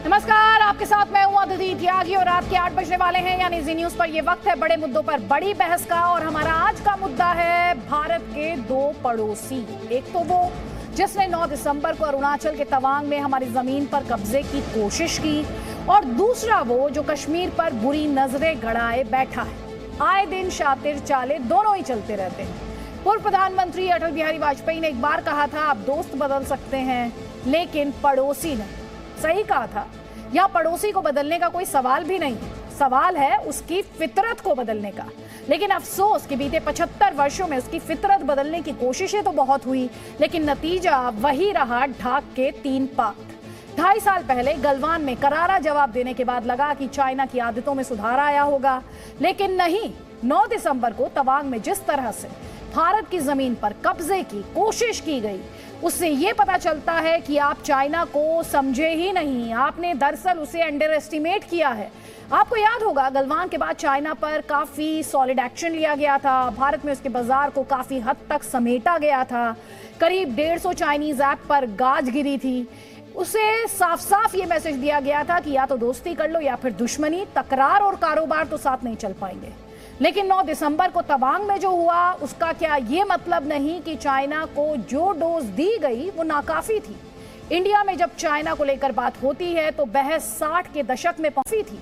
नमस्कार, आपके साथ मैं हूं अदिति त्यागी और रात के 8 बजने वाले हैं, यानी जी न्यूज पर ये वक्त है बड़े मुद्दों पर बड़ी बहस का। और हमारा आज का मुद्दा है भारत के दो पड़ोसी। एक तो वो जिसने 9 दिसंबर को अरुणाचल के तवांग में हमारी जमीन पर कब्जे की कोशिश की, और दूसरा वो जो कश्मीर पर बुरी नजरें गड़ाए बैठा है। आए दिन शातिर चाले दोनों ही चलते रहते हैं। पूर्व प्रधानमंत्री अटल बिहारी वाजपेयी ने एक बार कहा था, आप दोस्त बदल सकते हैं लेकिन पड़ोसी नहीं। सही कहा था। या पड़ोसी को बदलने का कोई सवाल भी नहीं, सवाल है उसकी फितरत को बदलने का। लेकिन अफसोस कि बीते 75 वर्षों में उसकी फितरत बदलने की कोशिशें तो बहुत हुई, लेकिन नतीजा वही रहा, ढाक के 3 पात। 2.5 साल पहले गलवान में करारा जवाब देने के बाद लगा कि चाइना की आदतों में सुधार आया होगा, लेकिन नहीं। 9 दिसंबर को तवांग में जिस तरह से भारत की जमीन पर कब्जे की कोशिश की गई, उससे ये पता चलता है कि आप चाइना को समझे ही नहीं, आपने दरअसल उसे अंडर एस्टिमेट किया है। आपको याद होगा गलवान के बाद चाइना पर काफी सॉलिड एक्शन लिया गया था, भारत में उसके बाजार को काफी हद तक समेटा गया था, करीब 150 चाइनीज ऐप पर गाज गिरी थी। उसे साफ साफ ये मैसेज दिया गया था कि या तो दोस्ती कर लो या फिर दुश्मनी, तकरार और कारोबार तो साथ नहीं चल पाएंगे। लेकिन 9 दिसंबर को तवांग में जो हुआ, उसका क्या ये मतलब नहीं कि चाइना को जो डोज दी गई वो नाकाफी थी। इंडिया में जब चाइना को लेकर बात होती है तो बहस 60 के दशक में पहुंची थी।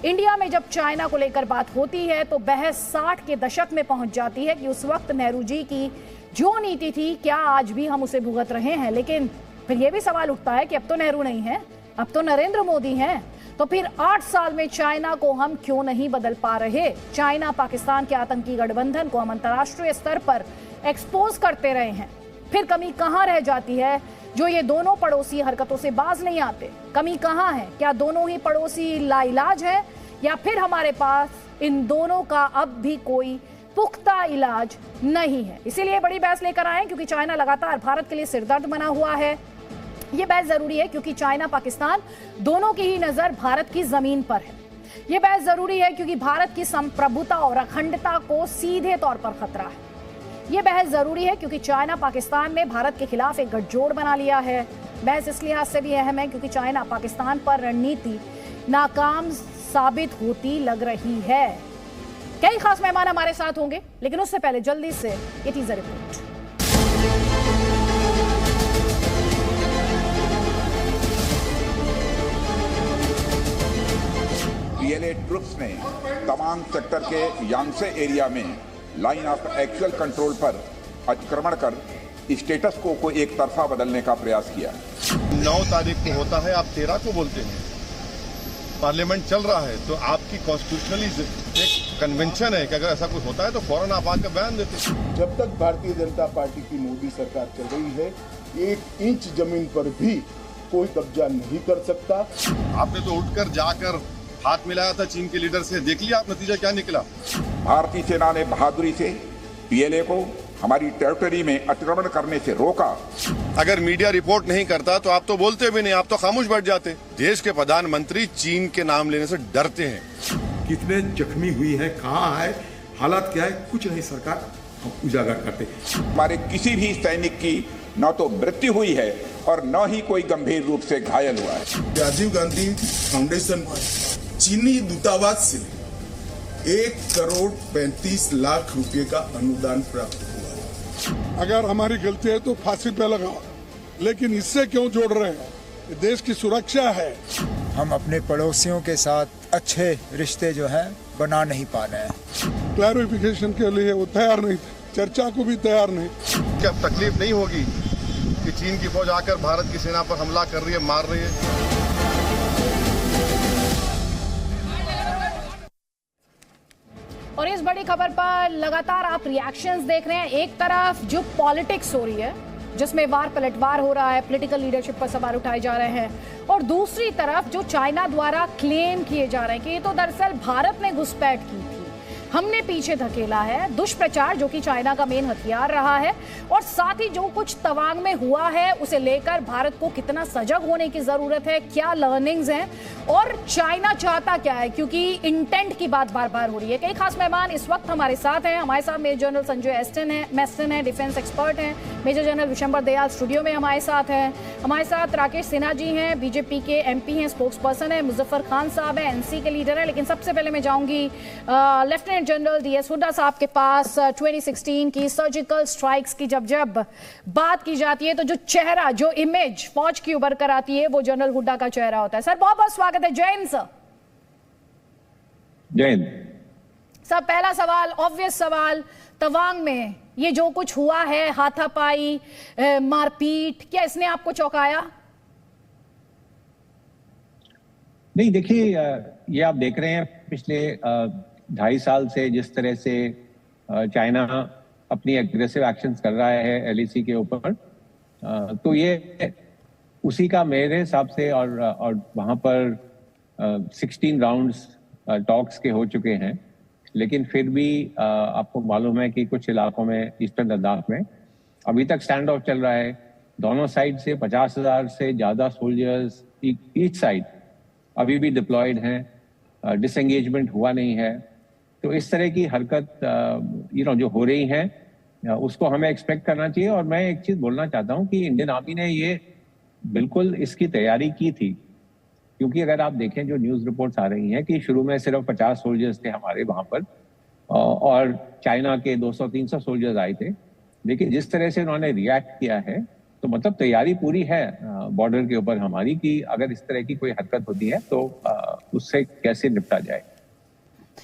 इंडिया में जब चाइना को लेकर बात होती है तो बहस 60 के दशक में पहुंच जाती है कि उस वक्त नेहरू जी की जो नीति थी, क्या आज भी हम उसे भुगत रहे हैं। लेकिन फिर यह भी सवाल उठता है कि अब तो नेहरू नहीं है, अब तो नरेंद्र मोदी हैं। तो फिर 8 साल में चाइना को हम क्यों नहीं बदल पा रहे। चाइना पाकिस्तान के आतंकी गठबंधन को हम अंतर्राष्ट्रीय स्तर पर एक्सपोज करते रहे हैं। फिर कमी कहां रह जाती है जो ये दोनों पड़ोसी हरकतों से बाज नहीं आते। कमी कहां है? क्या दोनों ही पड़ोसी लाइलाज है, या फिर हमारे पास इन दोनों का अब भी कोई पुख्ता इलाज नहीं है? इसीलिए बड़ी बहस लेकर आए, क्योंकि चाइना लगातार भारत के लिए सिरदर्द बना हुआ है। ये बहस जरूरी है क्योंकि चाइना पाकिस्तान दोनों की ही नजर भारत की जमीन पर है। ये बहस जरूरी है क्योंकि भारत की संप्रभुता और अखंडता को सीधे तौर पर खतरा है। ये बहस जरूरी है क्योंकि चाइना पाकिस्तान में भारत के खिलाफ एक गठजोड़ बना लिया है। बहस इस लिहाज से भी अहम है क्योंकि चाइना पाकिस्तान पर रणनीति नाकाम साबित होती लग रही है। कई खास मेहमान हमारे साथ होंगे, लेकिन उससे पहले जल्दी से ये टीजर रिपोर्ट। पीएलए ट्रुप्स ने तवांग सेक्टर के यांसे एरिया में लाइन ऑफ एक्चुअल कंट्रोल पर अतिक्रमण कर स्टेटस को एक तरफा बदलने का प्रयास किया। 9 तारीख को होता है, आप 13 को बोलते हैं। पार्लियामेंट चल रहा है तो आपकी कॉन्स्टिट्यूशनली एक कन्वेंशन है कि अगर ऐसा कुछ होता है तो फौरन आप आकर बयान देते हैं। जब तक भारतीय जनता पार्टी की मोदी सरकार चल रही है, 1 इंच जमीन पर भी कोई कब्जा नहीं कर सकता। आपने तो उठकर जाकर हाथ मिलाया था चीन के लीडर से, देख लिया आप नतीजा क्या निकला। भारतीय सेना ने बहादुरी से पीएलए को हमारी टेरिटरी में अतिक्रमण करने से रोका। अगर मीडिया रिपोर्ट नहीं करता तो आप तो बोलते भी नहीं, आप तो खामोश बैठ जाते। देश के प्रधानमंत्री चीन के नाम लेने से डरते हैं। कितने जख्मी हुई है, कहाँ है, हालात क्या है, कुछ नहीं सरकार हम उजागर करते। हमारे किसी भी सैनिक की न तो मृत्यु हुई है और न ही कोई गंभीर रूप से घायल हुआ है। राजीव गांधी फाउंडेशन चीनी दूतावास से 1,35,00,000 रुपए का अनुदान प्राप्त हुआ। अगर हमारी गलती है तो फांसी पे लगाओ, लेकिन इससे क्यों जोड़ रहे हैं? ये देश की सुरक्षा है। हम अपने पड़ोसियों के साथ अच्छे रिश्ते जो हैं बना नहीं पा रहे हैं। क्लैरिफिकेशन के लिए वो तैयार नहीं थे, चर्चा को भी तैयार नहीं। क्या तकलीफ नहीं होगी कि चीन की फौज आकर भारत की सेना पर हमला कर रही है, मार रही है? और इस बड़ी खबर पर लगातार आप रिएक्शंस देख रहे हैं। एक तरफ जो पॉलिटिक्स हो रही है, जिसमें वार पलटवार हो रहा है, पॉलिटिकल लीडरशिप पर सवाल उठाए जा रहे हैं, और दूसरी तरफ जो चाइना द्वारा क्लेम किए जा रहे हैं कि ये तो दरअसल भारत ने घुसपैठ की थी, हमने पीछे धकेला है। दुष्प्रचार जो कि चाइना का मेन हथियार रहा है, और साथ ही जो कुछ तवांग में हुआ है उसे लेकर भारत को कितना सजग होने की जरूरत है, क्या लर्निंग्स हैं और चाइना चाहता क्या है, क्योंकि इंटेंट की बात बार बार हो रही है। कई खास मेहमान इस वक्त हमारे साथ हैं। हमारे साथ मेजर जनरल संजय मेस्टन है, डिफेंस एक्सपर्ट हैं, major general Vishambar Dayal studio में हमारे साथ हैं। हमारे साथ राकेश सिन्हा जी हैं, बीजेपी के एमपी हैं, स्पोक्स पर्सन है। मुजफ्फर खान साहब हैं, एनसी के लीडर हैं। लेकिन सबसे पहले मैं जाऊंगी लेफ्टिनेंट जनरल DS हुड्डा साहब के पास। 2016 की सर्जिकल स्ट्राइक्स की जब बात की जाती है तो जो चेहरा, जो इमेज फौज की उभर कर आती है वो जनरल हुड्डा का चेहरा होता है। सर बहुत बहुत स्वागत है। जय हिंद सर। जय हिंद सर। पहला सवाल, ऑब्वियस सवाल, तवांग में ये जो कुछ हुआ है, हाथापाई, मारपीट, क्या इसने आपको चौंकाया? नहीं, देखिए, ये आप देख रहे हैं पिछले 2.5 साल से जिस तरह से चाइना अपनी एग्रेसिव एक्शंस कर रहा है LAC के ऊपर, तो ये उसी का मेरे हिसाब से और वहां पर 16 राउंड्स टॉक्स के हो चुके हैं। लेकिन फिर भी आपको मालूम है कि कुछ इलाकों में ईस्टर्न लद्दाख में अभी तक स्टैंड ऑफ चल रहा है। दोनों साइड से 50,000 से ज्यादा सोल्जर्स ईच साइड अभी भी डिप्लॉयड हैं। डिसएंगेजमेंट हुआ नहीं है। तो इस तरह की हरकत जो हो रही है उसको हमें एक्सपेक्ट करना चाहिए। और मैं एक चीज बोलना चाहता हूं कि इंडियन आर्मी ने ये बिल्कुल इसकी तैयारी की थी, क्योंकि अगर आप देखें जो न्यूज रिपोर्ट्स आ रही हैं कि शुरू में सिर्फ 50 सोल्जर्स थे हमारे वहां पर और चाइना के 200-300 सोल्जर्स आए थे। लेकिन जिस तरह से उन्होंने रिएक्ट किया है तो मतलब तैयारी पूरी है बॉर्डर के ऊपर हमारी कि अगर इस तरह की कोई हरकत होती है तो उससे कैसे निपटा जाए।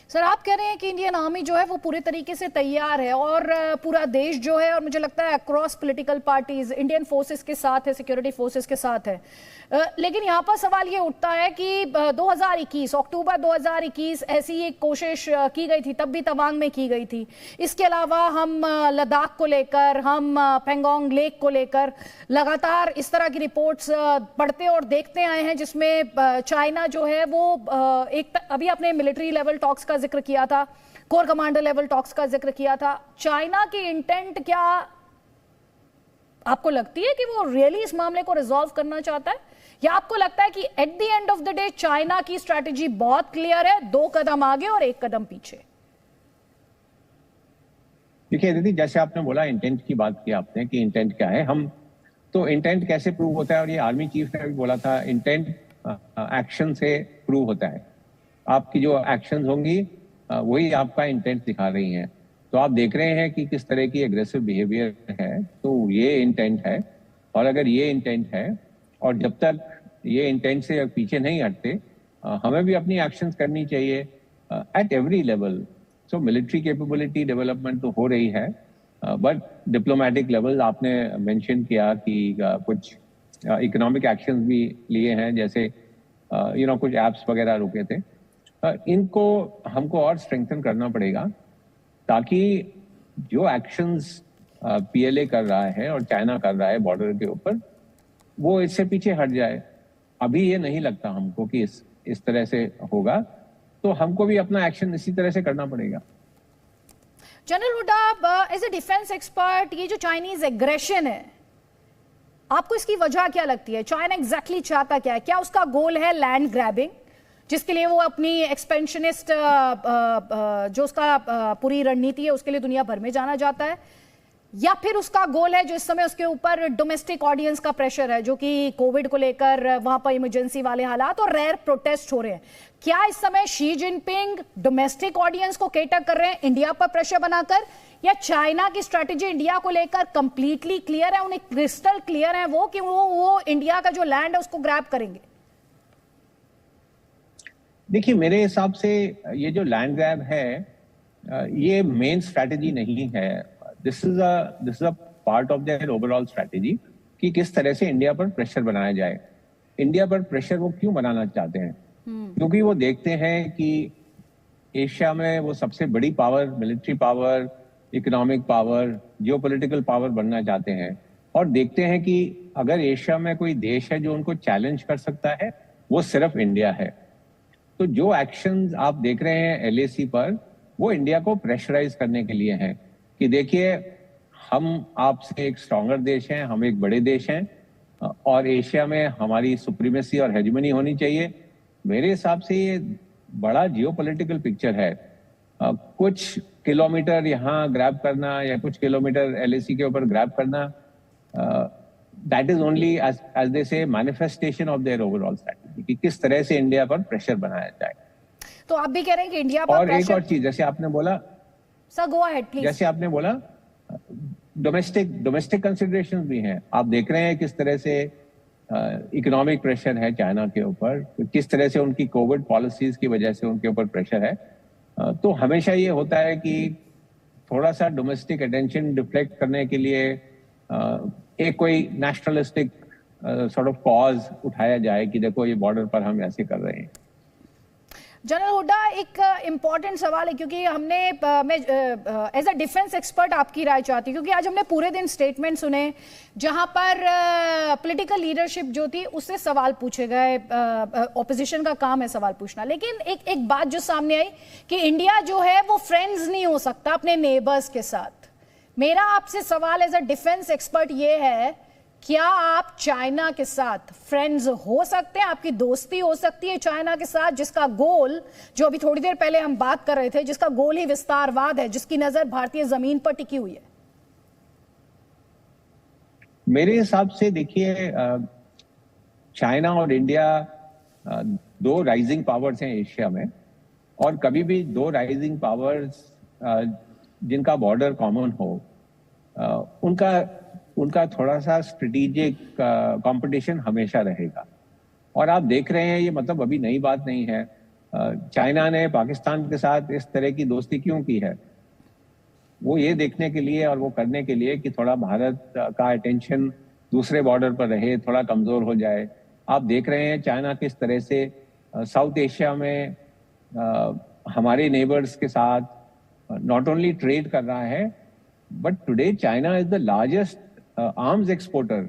सर आप कह रहे हैं कि इंडियन आर्मी जो है वो पूरे तरीके से तैयार है और पूरा देश जो है, और मुझे लगता है across political parties Indian forces के साथ है, सिक्योरिटी फोर्सेस के साथ है। लेकिन यहाँ पर सवाल ये उठता है कि 2021 अक्टूबर 2021 ऐसी एक कोशिश की गई थी, तब भी तवांग में की गई थी। इसके अलावा हम लद्दाख को लेकर, हम पेंगोंग लेक को लेकर लगातार इस तरह की रिपोर्ट्स पढ़ते और देखते आए हैं, जिसमें चाइना जो है वो अभी अपने मिलिट्री लेवल टॉक्स का जिक्र किया था, कोर कमांडर लेवल टॉक्स का जिक्र किया था। चाइना की इंटेंट क्या आपको लगती है कि वो रियली इस मामले को रिजॉल्व करना चाहता है, या आपको लगता है कि at the end of the day China की स्ट्रैटेजी बहुत क्लियर है, 2 कदम आगे और 1 कदम पीछे? देखिए दीदी, जैसे आपने बोला इंटेंट की बात की आपने कि इंटेंट क्या है, हम तो इंटेंट कैसे प्रूव होता है, और ये आर्मी चीफ ने भी बोला था, इंटेंट एक्शन से प्रूव होता है। आपकी जो एक्शंस होंगी वही आपका इंटेंट दिखा रही हैं। तो आप देख रहे हैं कि किस तरह की एग्रेसिव बिहेवियर है, तो ये इंटेंट है। और अगर ये इंटेंट है और जब तक ये इंटेंट से पीछे नहीं हटते, हमें भी अपनी एक्शंस करनी चाहिए at every level. So military capability development तो हो रही है, बट डिप्लोमेटिक लेवल आपने मेंशन किया कि कुछ इकोनॉमिक एक्शंस भी लिए हैं, जैसे कुछ एप्स वगैरह रुके थे। इनको हमको और स्ट्रेंथन करना पड़ेगा ताकि जो एक्शंस PLA कर रहा है और चाइना कर रहा है बॉर्डर के ऊपर, वो इससे पीछे हट जाए। अभी ये नहीं लगता हमको कि इस तरह से होगा, तो हमको भी अपना एक्शन इसी तरह से करना पड़ेगा। General Hooda, as a defence expert, ये जो चाइनीज एग्रेशन है, आपको इसकी वजह क्या लगती है? चाइना एग्जैक्टली चाहता क्या है? क्या उसका गोल है लैंड ग्रैबिंग, जिसके लिए वो अपनी एक्सपेंशनिस्ट जो उसका पूरी रणनीति है उसके लिए दुनिया भर में जाना जाता है, या फिर उसका गोल है जो इस समय उसके ऊपर डोमेस्टिक ऑडियंस का प्रेशर है, जो कि कोविड को लेकर वहां पर इमरजेंसी वाले हालात और रेयर प्रोटेस्ट हो रहे हैं? क्या इस समय शी जिनपिंग डोमेस्टिक ऑडियंस को केटर कर रहे हैं इंडिया पर प्रेशर बनाकर, या चाइना की स्ट्रेटेजी इंडिया को लेकर कंप्लीटली क्लियर है, उन्हें क्रिस्टल क्लियर है वो कि वो इंडिया का जो लैंड है उसको ग्रैब करेंगे? देखिए, मेरे हिसाब से ये जो लैंड ग्रैब है ये मेन स्ट्रैटेजी नहीं है। This is a part of their overall strategy कि किस तरह से इंडिया पर प्रेशर बनाया जाए। इंडिया पर प्रेशर वो क्यों बनाना चाहते हैं? क्योंकि वो देखते हैं कि एशिया में वो सबसे बड़ी power, military power, economic power, geopolitical power बनना चाहते हैं, और देखते हैं कि अगर एशिया में कोई देश है जो उनको चैलेंज कर सकता है, वो सिर्फ इंडिया है। तो जो एक्शंस आप देख रहे हैं LAC पर, वो इंडिया को प्रेशराइज करने के लिए हैं कि देखिए, हम आपसे एक स्ट्रॉन्गर देश हैं, हम एक बड़े देश हैं, और एशिया में हमारी सुप्रीमेसी और हेजेमनी होनी चाहिए। मेरे हिसाब से ये बड़ा जियोपॉलिटिकल पिक्चर है। कुछ किलोमीटर यहाँ ग्रैब करना या कुछ किलोमीटर LAC के ऊपर ग्रैब करना, that is only as they say manifestation of their overall strategy कि किस तरह से इंडिया पर प्रेशर बनाया जाए। तो आप भी कह रहे हैं कि इंडिया पर और प्रेशर... एक और चीज, जैसे आपने बोला सर, गो अहेड प्लीज। जैसे आपने बोला डोमेस्टिक कंसिडरेशंस भी हैं। आप देख रहे हैं किस तरह से इकोनॉमिक प्रेशर है चाइना के ऊपर, किस तरह से उनकी कोविड पॉलिसीज की वजह से उनके ऊपर प्रेशर है। तो हमेशा ये होता है कि थोड़ा सा डोमेस्टिक अटेंशन डिफ्लेक्ट करने के लिए एक कोई नेशनलिस्टिक सॉर्ट ऑफ कॉज उठाया जाए कि देखो ये बॉर्डर पर हम ऐसे कर रहे हैं। जनरल हुड्डा, एक इम्पॉर्टेंट सवाल है, क्योंकि हमने मैं एज अ डिफेंस एक्सपर्ट आपकी राय चाहती हूँ, क्योंकि आज हमने पूरे दिन स्टेटमेंट सुने जहां पर पॉलिटिकल लीडरशिप जो थी उससे सवाल पूछे गए। ऑपोजिशन का काम है सवाल पूछना, लेकिन एक बात जो सामने आई कि इंडिया जो है वो फ्रेंड्स नहीं हो सकता अपने नेबर्स के साथ। मेरा आपसे सवाल एज अ डिफेंस एक्सपर्ट ये है, क्या आप चाइना के साथ फ्रेंड्स हो सकते हैं? आपकी दोस्ती हो सकती है चाइना के साथ, जिसका गोल, जो अभी थोड़ी देर पहले हम बात कर रहे थे, जिसका गोल ही विस्तारवाद है, जिसकी नजर भारतीय जमीन पर टिकी हुई है? मेरे हिसाब से देखिए, चाइना और इंडिया दो राइजिंग पावर्स हैं एशिया में, और कभी भी दो राइजिंग पावर्स जिनका बॉर्डर कॉमन हो, उनका थोड़ा सा स्ट्रेटेजिक कंपटीशन हमेशा रहेगा। और आप देख रहे हैं, ये मतलब अभी नई बात नहीं है। चाइना ने पाकिस्तान के साथ इस तरह की दोस्ती क्यों की है? वो ये देखने के लिए और वो करने के लिए कि थोड़ा भारत का अटेंशन दूसरे बॉर्डर पर रहे, थोड़ा कमजोर हो जाए। आप देख रहे हैं चाइना किस तरह से साउथ एशिया में हमारे नेबर्स के साथ नॉट ओनली ट्रेड कर रहा है, but today China is the largest arms exporter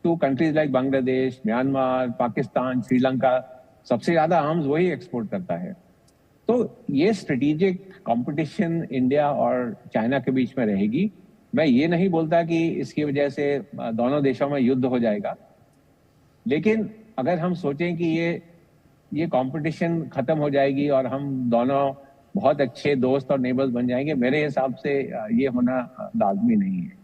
to countries like Bangladesh, Myanmar, Pakistan, Sri Lanka. सबसे ज्यादा आर्म्स वही एक्सपोर्ट करता है। तो ये स्ट्रेटेजिक कंपटीशन इंडिया और चाइना के बीच में रहेगी। मैं ये नहीं बोलता कि इसकी वजह से दोनों देशों में युद्ध हो जाएगा, लेकिन अगर हम सोचें कि ये कंपटीशन खत्म हो जाएगी और हम दोनों बहुत अच्छे दोस्त और नेबर्स बन जाएंगे, मेरे हिसाब से ये होना लाजमी नहीं है।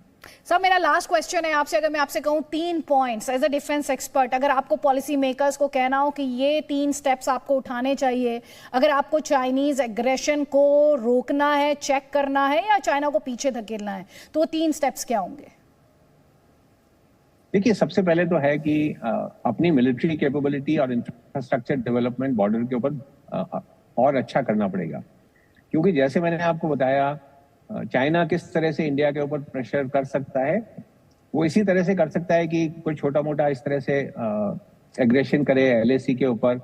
सर, मेरा लास्ट क्वेश्चन है आपसे। अगर मैं आपसे कहूं 3 points as a defence expert, अगर आपको पॉलिसी मेकर्स को कहना हो कि ये 3 स्टेप्स आपको उठाने चाहिए, अगर आपको चाइनीज एग्रेशन को रोकना है, चेक करना है, या चाइना को पीछे धकेलना है, तो वो 3 स्टेप्स क्या होंगे? देखिए, सबसे पहले तो है कि अपनी मिलिट्री कैपेबिलिटी और इंफ्रास्ट्रक्चर डेवलपमेंट बॉर्डर के ऊपर और अच्छा करना पड़ेगा। क्योंकि जैसे मैंने आपको बताया, चाइना किस तरह से इंडिया के ऊपर प्रेशर कर सकता है, वो इसी तरह से कर सकता है कि कोई छोटा मोटा इस तरह से एग्रेशन करे LAC के ऊपर,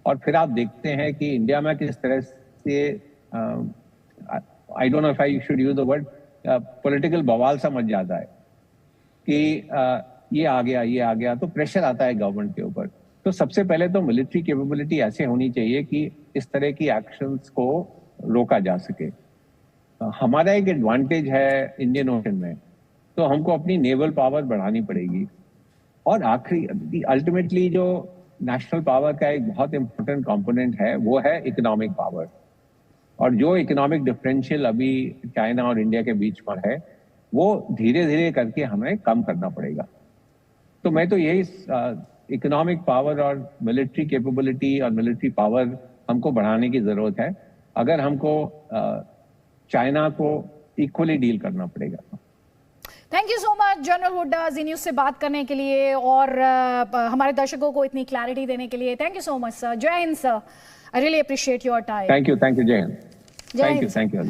और फिर आप देखते हैं कि इंडिया में किस तरह से I don't know if I should use the word political बवाल सा मच जाता है कि ये आ गया, तो प्रेशर आता है गवर्नमेंट के ऊपर। तो सबसे पहले तो मिलिट्री कैपेबिलिटी ऐसे होनी चाहिए कि इस तरह की एक्शंस को रोका जा सके। हमारा एक एडवांटेज है इंडियन ओशन में, तो हमको अपनी नेवल पावर बढ़ानी पड़ेगी। और आखिरी अल्टीमेटली जो नेशनल पावर का एक बहुत इंपॉर्टेंट कंपोनेंट है वो है इकोनॉमिक पावर। और जो इकोनॉमिक डिफरेंशियल अभी चाइना और इंडिया के बीच में है, वो धीरे धीरे करके हमें कम करना पड़ेगा। तो मैं तो यही इकोनॉमिक पावर और मिलिट्री कैपेबिलिटी और मिलिट्री पावर हमको बढ़ाने की जरूरत है, अगर हमको चाइना को इक्वली डील करना पड़ेगा। Thank you so much general Hooda, Zee news से बात करने के लिए और हमारे दर्शकों को इतनी क्लैरिटी देने के लिए। Thank you so much sir. जय हिंद sir, I really appreciate your time. Thank you जय हिंद। Thank you.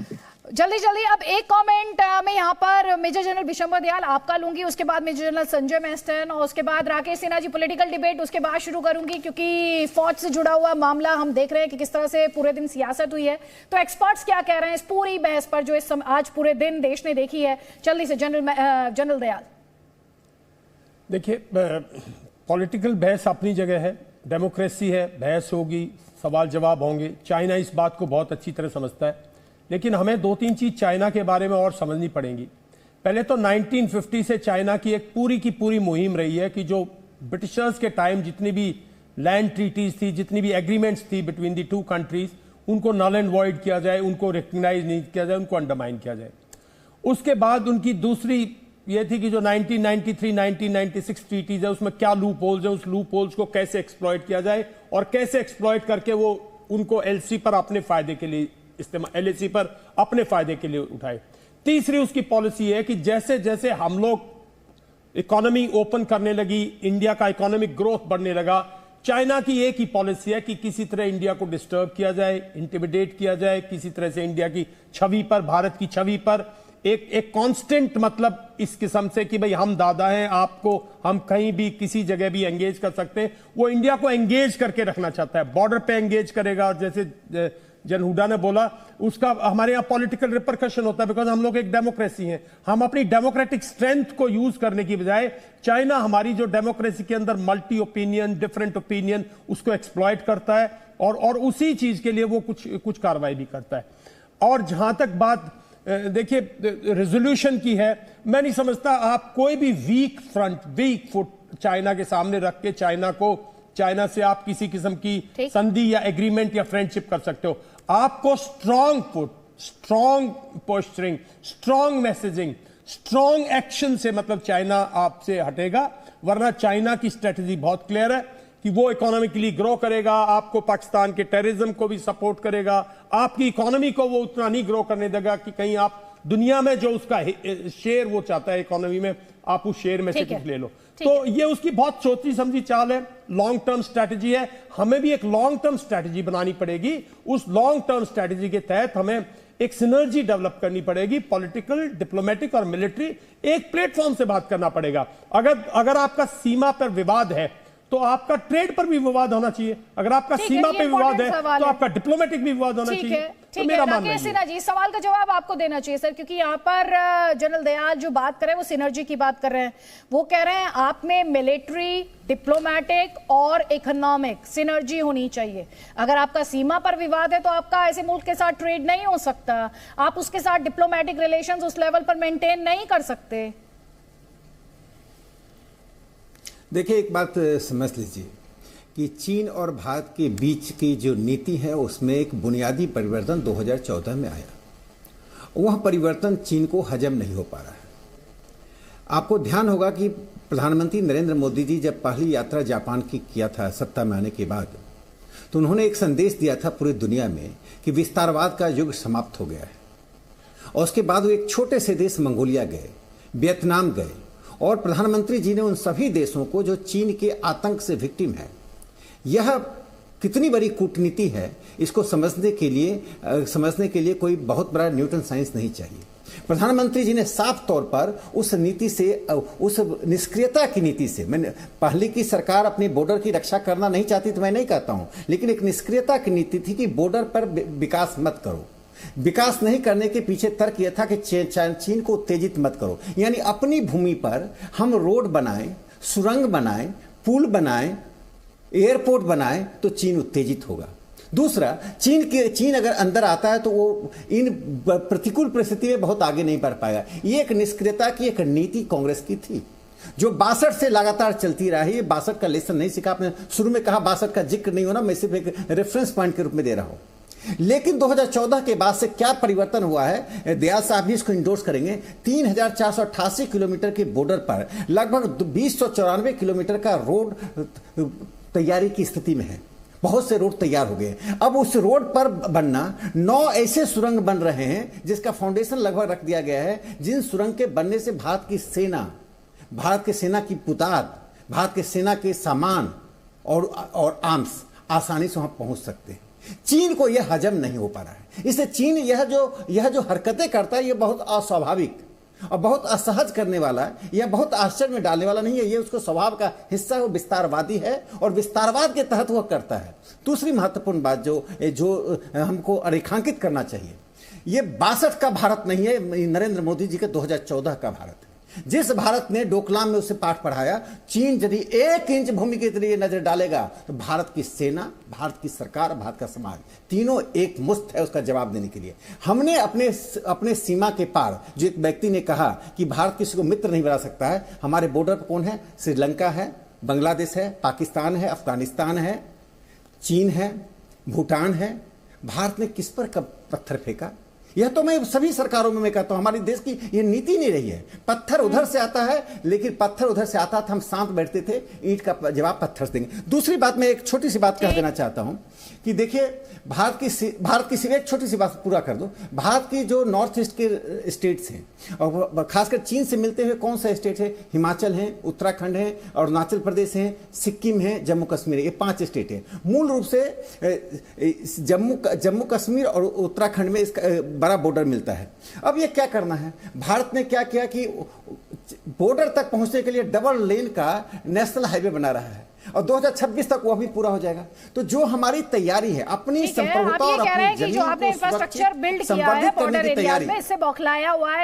जल्दी अब एक कमेंट मैं यहाँ पर मेजर जनरल विशंबर दयाल आपका लूंगी, उसके बाद मेजर जनरल संजय मेस्टन, और उसके बाद राकेश सिन्हा जी पॉलिटिकल डिबेट उसके बाद शुरू करूंगी, क्योंकि फौज से जुड़ा हुआ मामला हम देख रहे हैं कि किस तरह से पूरे दिन सियासत हुई है। तो एक्सपर्ट्स क्या कह रहे हैं इस पूरी बहस पर जो इस आज पूरे दिन देश ने देखी है? जल्दी से जनरल दयाल। देखिए, पॉलिटिकल बहस अपनी जगह है, डेमोक्रेसी है, बहस होगी, सवाल जवाब होंगे। चाइना इस बात को बहुत अच्छी तरह समझता है, लेकिन हमें 2-3 चीज चाइना के बारे में और समझनी पड़ेंगी। पहले तो 1950 से चाइना की एक पूरी की पूरी मुहिम रही है कि जो ब्रिटिशर्स के टाइम जितनी भी लैंड ट्रीटीज थी, जितनी भी एग्रीमेंट्स थी बिटवीन द 2 कंट्रीज, उनको नल एंड वॉइड किया जाए, उनको रिकग्नाइज नहीं किया जाए, उनको अंडरमाइन किया जाए। उसके बाद उनकी दूसरी ये थी कि जो 1993 1996 ट्रीटीज है उसमें क्या लूप होल्स है, उस लूप होल्स को कैसे एक्सप्लॉइट किया जाए और कैसे एक्सप्लॉइट करके वो उनको एलसी पर अपने फायदे के लिए इस्तेमाल, एलएसी पर अपने फायदे के लिए उठाए। तीसरी उसकी पॉलिसी है कि जैसे जैसे हम लोग इकोनॉमी ओपन करने लगी, इंडिया का इकोनॉमिक ग्रोथ बढ़ने लगा, चाइना की एक ही पॉलिसी है कि किसी तरह इंडिया को डिस्टर्ब किया जाए, इंटिमिडेट किया जाए, किसी तरह से इंडिया की छवि पर, भारत की छवि पर एक कांस्टेंट, मतलब इस किस्म से कि भाई हम दादा हैं, आपको हम कहीं भी किसी जगह भी एंगेज कर सकते हैं। वो इंडिया को एंगेज करके रखना चाहता है, बॉर्डर पे एंगेज करेगा। और जैसे जन हुडा ने बोला, उसका हमारे यहाँ पॉलिटिकल रिपरकशन होता है, बिकॉज हम लोग एक डेमोक्रेसी हैं। हम अपनी डेमोक्रेटिक स्ट्रेंथ को यूज करने की बजाय चाइना हमारी जो डेमोक्रेसी के अंदर मल्टी ओपिनियन, डिफरेंट ओपिनियन, उसको एक्सप्लॉइट करता है और उसी चीज के लिए वो कुछ कार्रवाई भी करता है। और जहां तक बात देखिए रेजोल्यूशन की है, मैं नहीं समझता आप कोई भी weak front, weak foot China के सामने रख के चाइना से आप किसी किस्म की संधि या एग्रीमेंट या फ्रेंडशिप कर सकते हो। आपको strong foot, strong posturing, strong messaging, strong action से मतलब चाइना आपसे हटेगा, वरना चाइना की स्ट्रेटजी बहुत क्लियर है कि वो इकोनॉमिकली ग्रो करेगा, आपको पाकिस्तान के टेररिज्म को भी सपोर्ट करेगा, आपकी इकोनॉमी को वो उतना नहीं ग्रो करने देगा कि कहीं आप दुनिया में जो उसका शेयर वो चाहता है इकोनॉमी में, आप उस शेयर में से कुछ ले लो। तो ये उसकी बहुत सोची समझी चाल है, लॉन्ग टर्म स्ट्रैटेजी है। हमें भी एक लॉन्ग टर्म स्ट्रैटेजी बनानी पड़ेगी। उस लॉन्ग टर्म स्ट्रैटेजी के तहत हमें एक सिनर्जी डेवलप करनी पड़ेगी, पॉलिटिकल, डिप्लोमेटिक और मिलिट्री। एक प्लेटफॉर्म से बात करना पड़ेगा। अगर आपका सीमा पर विवाद है तो आपका ट्रेड पर भी विवाद होना चाहिए, अगर आपका सीमा पे विवाद है तो आपका डिप्लोमेटिक भी विवाद होना चाहिए। तो मेरा मानना है सिन्हा जी, सवाल का जवाब आपको देना चाहिए सर, क्योंकि यहाँ पर जनरल दयाल जो बात कर रहे हैं वो सिनर्जी की बात कर रहे हैं। वो कह रहे हैं आप में मिलिट्री, डिप्लोमेटिक और इकोनॉमिक सिनर्जी होनी चाहिए। अगर आपका सीमा पर विवाद है तो आपका ऐसे मुल्क के साथ ट्रेड नहीं हो सकता, आप उसके साथ डिप्लोमेटिक रिलेशंस उस लेवल पर मेंटेन नहीं कर सकते। देखिए, एक बात समझ लीजिए कि चीन और भारत के बीच की जो नीति है उसमें एक बुनियादी परिवर्तन 2014 में आया। वह परिवर्तन चीन को हजम नहीं हो पा रहा है। आपको ध्यान होगा कि प्रधानमंत्री नरेंद्र मोदी जी जब पहली यात्रा जापान की किया था सत्ता में आने के बाद, तो उन्होंने एक संदेश दिया था पूरी दुनिया में कि विस्तारवाद का युग समाप्त हो गया है। और उसके बाद वो एक छोटे से देश मंगोलिया गए, वियतनाम गए, और प्रधानमंत्री जी ने उन सभी देशों को जो चीन के आतंक से विक्टिम है, यह कितनी बड़ी कूटनीति है, इसको समझने के लिए कोई बहुत बड़ा न्यूटन साइंस नहीं चाहिए। प्रधानमंत्री जी ने साफ तौर पर उस नीति से, उस निष्क्रियता की नीति से, मैंने पहले की सरकार अपनी बॉर्डर की रक्षा करना नहीं चाहती तो मैं नहीं कहता हूं, लेकिन एक निष्क्रियता की नीति थी कि बॉर्डर पर विकास मत करो। विकास नहीं करने के पीछे तर्क यह था कि चीन को उत्तेजित मत करो, यानी अपनी भूमि पर हम रोड बनाएं, सुरंग बनाएं, पुल बनाएं, एयरपोर्ट बनाएं तो चीन उत्तेजित होगा। दूसरा, चीन अगर अंदर आता है तो वो इन प्रतिकूल परिस्थिति में बहुत आगे नहीं बढ़ पाएगा। ये एक निष्क्रियता की एक नीति कांग्रेस की थी जो 62 से लगातार चलती रही। ये 62 का लेसन नहीं सीखा। आपने शुरू में कहा 62 का जिक्र नहीं होना, मैं सिर्फ एक रेफरेंस पॉइंट के रूप में दे रहा हूं। लेकिन 2014 के बाद से क्या परिवर्तन हुआ है, दयाल साहब भी इसको इंडोर्स करेंगे। 3488 किलोमीटर के बॉर्डर पर लगभग 294 किलोमीटर का रोड तैयारी की स्थिति में है। बहुत से रोड तैयार हो गए। अब उस रोड पर बनना 9 ऐसे सुरंग बन रहे हैं जिसका फाउंडेशन लगभग रख दिया गया है, जिन सुरंग के बनने से भारत की सेना की पुताद, भारत के सेना के सामान और आर्म्स आसानी से वहां पहुंच सकते हैं। चीन को यह हजम नहीं हो पा रहा है। इससे चीन यह जो हरकतें करता है, यह बहुत अस्वाभाविक और बहुत असहज करने वाला है। यह बहुत आश्चर्य में डालने वाला नहीं है। यह उसको स्वभाव का हिस्सा है। वो विस्तारवादी है और विस्तारवाद के तहत वह करता है। दूसरी महत्वपूर्ण बात जो हमको रेखांकित करना चाहिए, यह 62 का भारत नहीं है, नरेंद्र मोदी जी का 2014 का भारत है। जिस भारत ने डोकलाम में उसे पाठ पढ़ाया, चीन यदि 1 इंच भूमि के लिए नजर डालेगा तो भारत की सेना, भारत की सरकार, भारत का समाज तीनों एक मुश्त है उसका जवाब देने के लिए। हमने अपने सीमा के पार, जो एक व्यक्ति ने कहा कि भारत किसी को मित्र नहीं बना सकता है, हमारे बॉर्डर पर कौन है? श्रीलंका है, बांग्लादेश है, पाकिस्तान है, अफगानिस्तान है, चीन है, भूटान है। भारत ने किस पर कब पत्थर फेंका? यह तो मैं सभी सरकारों में मैं कहता हूं, हमारे देश की ये नीति नहीं रही है। पत्थर उधर से आता है, लेकिन पत्थर उधर से आता था, हम शांत बैठते थे, ईंट का जवाब पत्थर से देंगे। दूसरी बात, मैं एक छोटी सी बात कह देना चाहता हूं कि देखिए, भारत की सिर्फ एक छोटी सी बात पूरा कर दो। भारत की जो नॉर्थ ईस्ट के स्टेट्स हैं, और खासकर चीन से मिलते हुए कौन सा स्टेट है? हिमाचल है, उत्तराखंड है, अरुणाचल प्रदेश है, सिक्किम है, जम्मू कश्मीर है। ये 5 स्टेट है। मूल रूप से जम्मू कश्मीर और उत्तराखंड में इसका बड़ा बॉर्डर मिलता है। अब ये क्या करना है? भारत ने क्या किया कि बॉर्डर तक पहुंचने के लिए डबल लेन का नेशनल हाईवे बना रहा है, और 2026 तक वह भी पूरा हो जाएगा। तो जो हमारी तैयारी है अपनी संप्रभुता और अपनी जमीन जो आपने इंफ्रास्ट्रक्चर बिल्ड किया है बॉर्डर एरिया में, इससे बौखलाया हुआ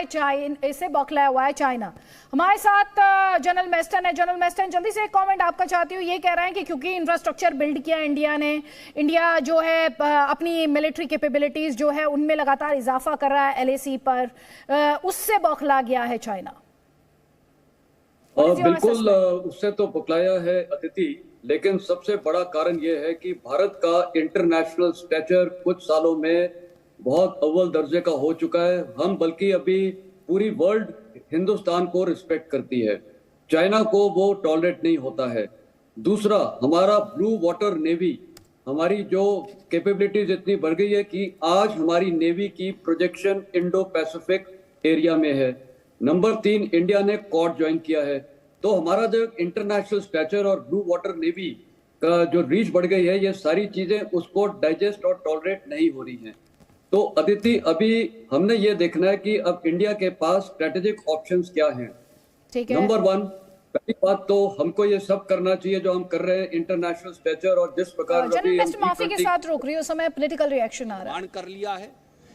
है चाइना। हमारे साथ जनरल मेस्टन है। जनरल मेस्टन, जल्दी से एक कमेंट आपका चाहती हूँ। ये कह रहे हैं कि क्योंकि इंफ्रास्ट्रक्चर बिल्ड किया इंडिया ने, इंडिया जो है अपनी मिलिट्री कैपेबिलिटीज जो है उनमें लगातार इजाफा कर रहा है LAC पर, उससे बौखला गया है चाइना। बिल्कुल, उससे तो बौखलाया है अदिति, लेकिन सबसे बड़ा कारण यह है कि भारत का इंटरनेशनल स्टैचर कुछ सालों में बहुत अव्वल दर्जे का हो चुका है। हम बल्कि अभी पूरी वर्ल्ड हिंदुस्तान को रिस्पेक्ट करती है, चाइना को वो टॉलरेट नहीं होता है। दूसरा, हमारा ब्लू वाटर नेवी, हमारी जो कैपेबिलिटीज इतनी बढ़ गई है कि आज हमारी नेवी की प्रोजेक्शन इंडो पैसिफिक एरिया में है। नंबर 3, इंडिया ने क्वाड ज्वाइन किया है। तो हमारा जो इंटरनेशनल स्टैचर और ब्लू वाटर नेवी का जो रीच बढ़ गई है, ये सारी चीजें उसको डाइजेस्ट और टॉलरेट नहीं हो रही हैं। तो अदिति, अभी हमने ये देखना है कि अब इंडिया के पास स्ट्रेटेजिक ऑप्शंस क्या हैं। नंबर 1, पहली बात तो हमको ये सब करना चाहिए जो हम कर रहे हैं, इंटरनेशनल स्टैचर और जिस प्रकार माफी के साथ रोक रही हूं, समय पॉलिटिकल रिएक्शन आ रहा है। कर लिया है।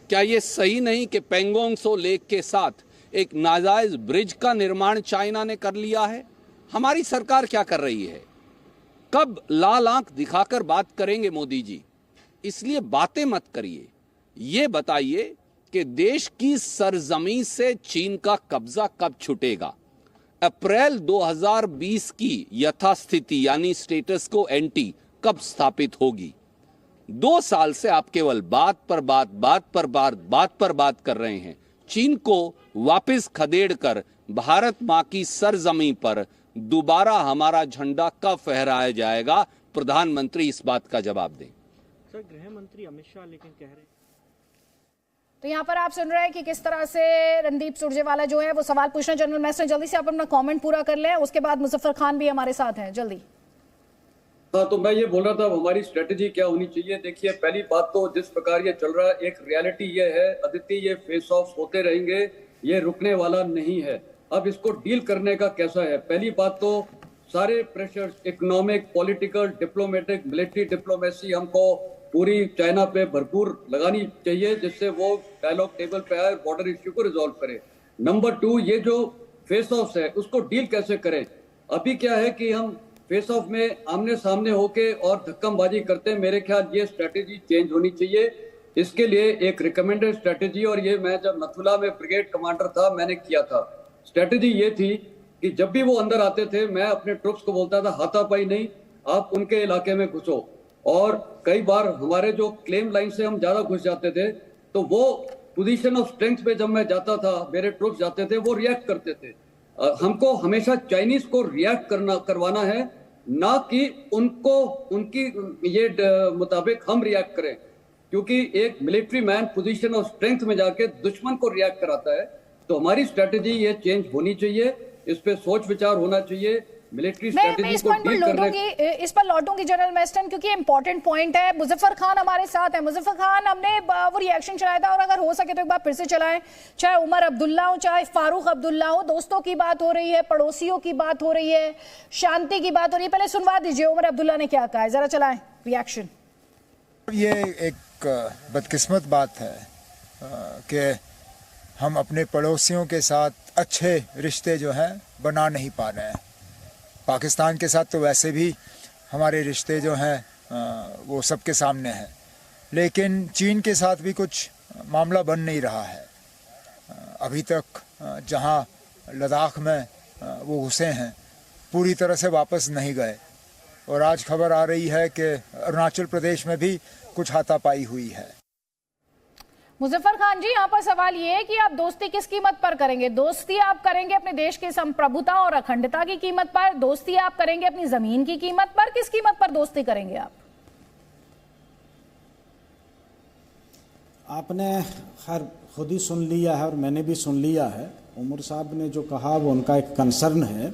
क्या ये सही नहीं कि पेंगोंग त्सो लेक के साथ एक नाजायज ब्रिज का निर्माण चाइना ने कर लिया है? हमारी सरकार क्या कर रही है? कब लाल आंख दिखाकर बात करेंगे मोदी जी? इसलिए बातें मत करिए, ये बताइए कि देश की सरजमीं से चीन का कब्जा कब छूटेगा? अप्रैल 2020 की यथास्थिति यानी स्टेटस को एंटी कब स्थापित होगी? 2 साल से आप केवल बात पर बात कर रहे हैं। चीन को वापस खदेड़कर भारत मां की सरजमीं पर दोबारा हमारा झंडा कब फहराया जाएगा? प्रधानमंत्री इस बात का जवाब दें। सर, गृह मंत्री अमित शाह लेकिन कह रहे हैं। तो यहाँ पर आप सुन रहे हैं कि किस तरह से रणदीप सुरजेवाला जो है वो सवाल पूछना। जनरल मेस्टर, जल्दी से आप अपना कमेंट पूरा कर लें, उसके बाद मुजफ्फर खान भी हमारे साथ हैं, जल्दी। हाँ, तो मैं ये बोल रहा था हमारी स्ट्रेटेजी क्या होनी चाहिए। देखिए, पहली बात तो जिस प्रकार ये चल रहा है, एक रियलिटी ये है अदिति, ये फेस ऑफ होते रहेंगे, ये रुकने वाला नहीं है। अब इसको डील करने का कैसा है? पहली बात तो सारे pressure, economic, political, diplomatic, military diplomacy हमको पूरी चाइना पे भरपूर लगानी चाहिए, जिससे वो डायलॉग टेबल पे आए, बॉर्डर इश्यू को रिजॉल्व करे। नंबर 2, ये जो फेस ऑफ है उसको डील कैसे करें? अभी क्या है कि हम फेस ऑफ में आमने सामने होके और धक्कमबाजी करते हैं। मेरे ख्याल ये स्ट्रेटेजी चेंज होनी चाहिए। इसके लिए एक रिकमेंडेड स्ट्रेटेजी, और ये मैं जब नथुला में ब्रिगेड कमांडर था मैंने किया था। स्ट्रेटेजी ये थी कि जब भी वो अंदर आते थे मैं अपने ट्रुप्स को बोलता था हाथापाई नहीं, आप उनके इलाके में घुसो। और कई बार हमारे जो क्लेम लाइन से हम ज्यादा घुस जाते थे, तो वो पोजीशन ऑफ स्ट्रेंथ पे जब मैं जाता था, मेरे ट्रुप्स जाते थे, वो रिएक्ट करते थे। हमको हमेशा चाइनीज को रिएक्ट करवाना है, ना कि उनको उनकी ये मुताबिक हम रिएक्ट करें, क्योंकि एक military man position of strength में जाके दुश्मन को रिएक्ट कराता है। तो हमारी स्ट्रेटेजी ये चेंज होनी चाहिए, इस पे सोच विचार होना चाहिए। मिलिट्री स्ट्रेटेजी को डील करने इस पर लौटूंगी जनरल मेस्टन, क्योंकि इंपॉर्टेंट पॉइंट है। मुजफ्फर खान हमारे साथ है। मुजफ्फर खान, हमने वो रिएक्शन चलाया था और अगर हो सके तो एक बार फिर से चलाएं। चाहे उमर अब्दुल्ला हो, चाहे फारूक अब्दुल्ला हो, दोस्तों की बात हो रही है, पड़ोसियों की बात हो रही है, शांति की बात हो रही है। पहले सुनवा दीजिए उमर अब्दुल्ला ने क्या कहा है, जरा चलाएं रिएक्शन। ये एक बदकिस्मत बात है कि हम अपने पड़ोसियों के साथ अच्छे रिश्ते जो हैं बना नहीं पा रहे हैं। पाकिस्तान के साथ तो वैसे भी हमारे रिश्ते जो हैं वो सबके सामने हैं, लेकिन चीन के साथ भी कुछ मामला बन नहीं रहा है। अभी तक जहां लद्दाख में वो घुसे हैं पूरी तरह से वापस नहीं गए, और आज खबर आ रही है कि अरुणाचल प्रदेश में भी कुछ हाथापाई हुई है। मुजफ्फर खान जी, यहाँ पर सवाल ये है कि आप दोस्ती किस कीमत पर करेंगे? दोस्ती आप करेंगे अपने देश की संप्रभुता और अखंडता की कीमत पर, दोस्ती आप करेंगे अपनी जमीन की कीमत पर, किस कीमत पर दोस्ती करेंगे आप? आपने खैर खुद ही सुन लिया है और मैंने भी सुन लिया है। उमर साहब ने जो कहा वो उनका एक कंसर्न है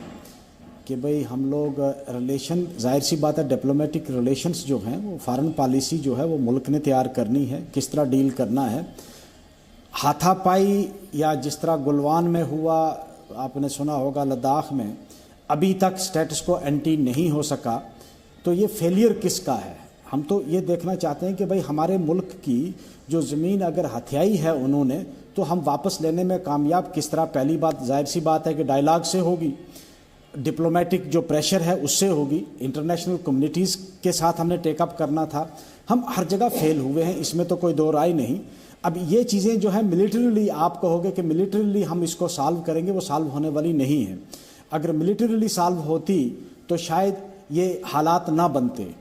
कि भाई हम लोग रिलेशन, जाहिर सी बात है डिप्लोमेटिक रिलेशंस जो हैं वो फॉरेन पॉलिसी जो है वो मुल्क ने तैयार करनी है, किस तरह डील करना है। हाथापाई या जिस तरह गुलवान में हुआ, आपने सुना होगा लद्दाख में, अभी तक स्टेटस को एंटी नहीं हो सका, तो ये फेलियर किसका है? हम तो ये देखना चाहते हैं कि भाई हमारे मुल्क की जो ज़मीन अगर हथियाई है उन्होंने, तो हम वापस लेने में कामयाब किस तरह? पहली बात जाहिर सी बात है कि डायलॉग से होगी, डिप्लोमेटिक जो प्रेशर है उससे होगी, इंटरनेशनल कम्युनिटीज़ के साथ हमने टेकअप करना था। हम हर जगह फेल हुए हैं, इसमें तो कोई दो राय नहीं। अब ये चीज़ें जो है मिलिटरीली, आप कहोगे कि मिलिटरीली हम इसको सॉल्व करेंगे, वो सॉल्व होने वाली नहीं है। अगर मिलिटरीली सॉल्व होती तो शायद ये हालात ना बनते।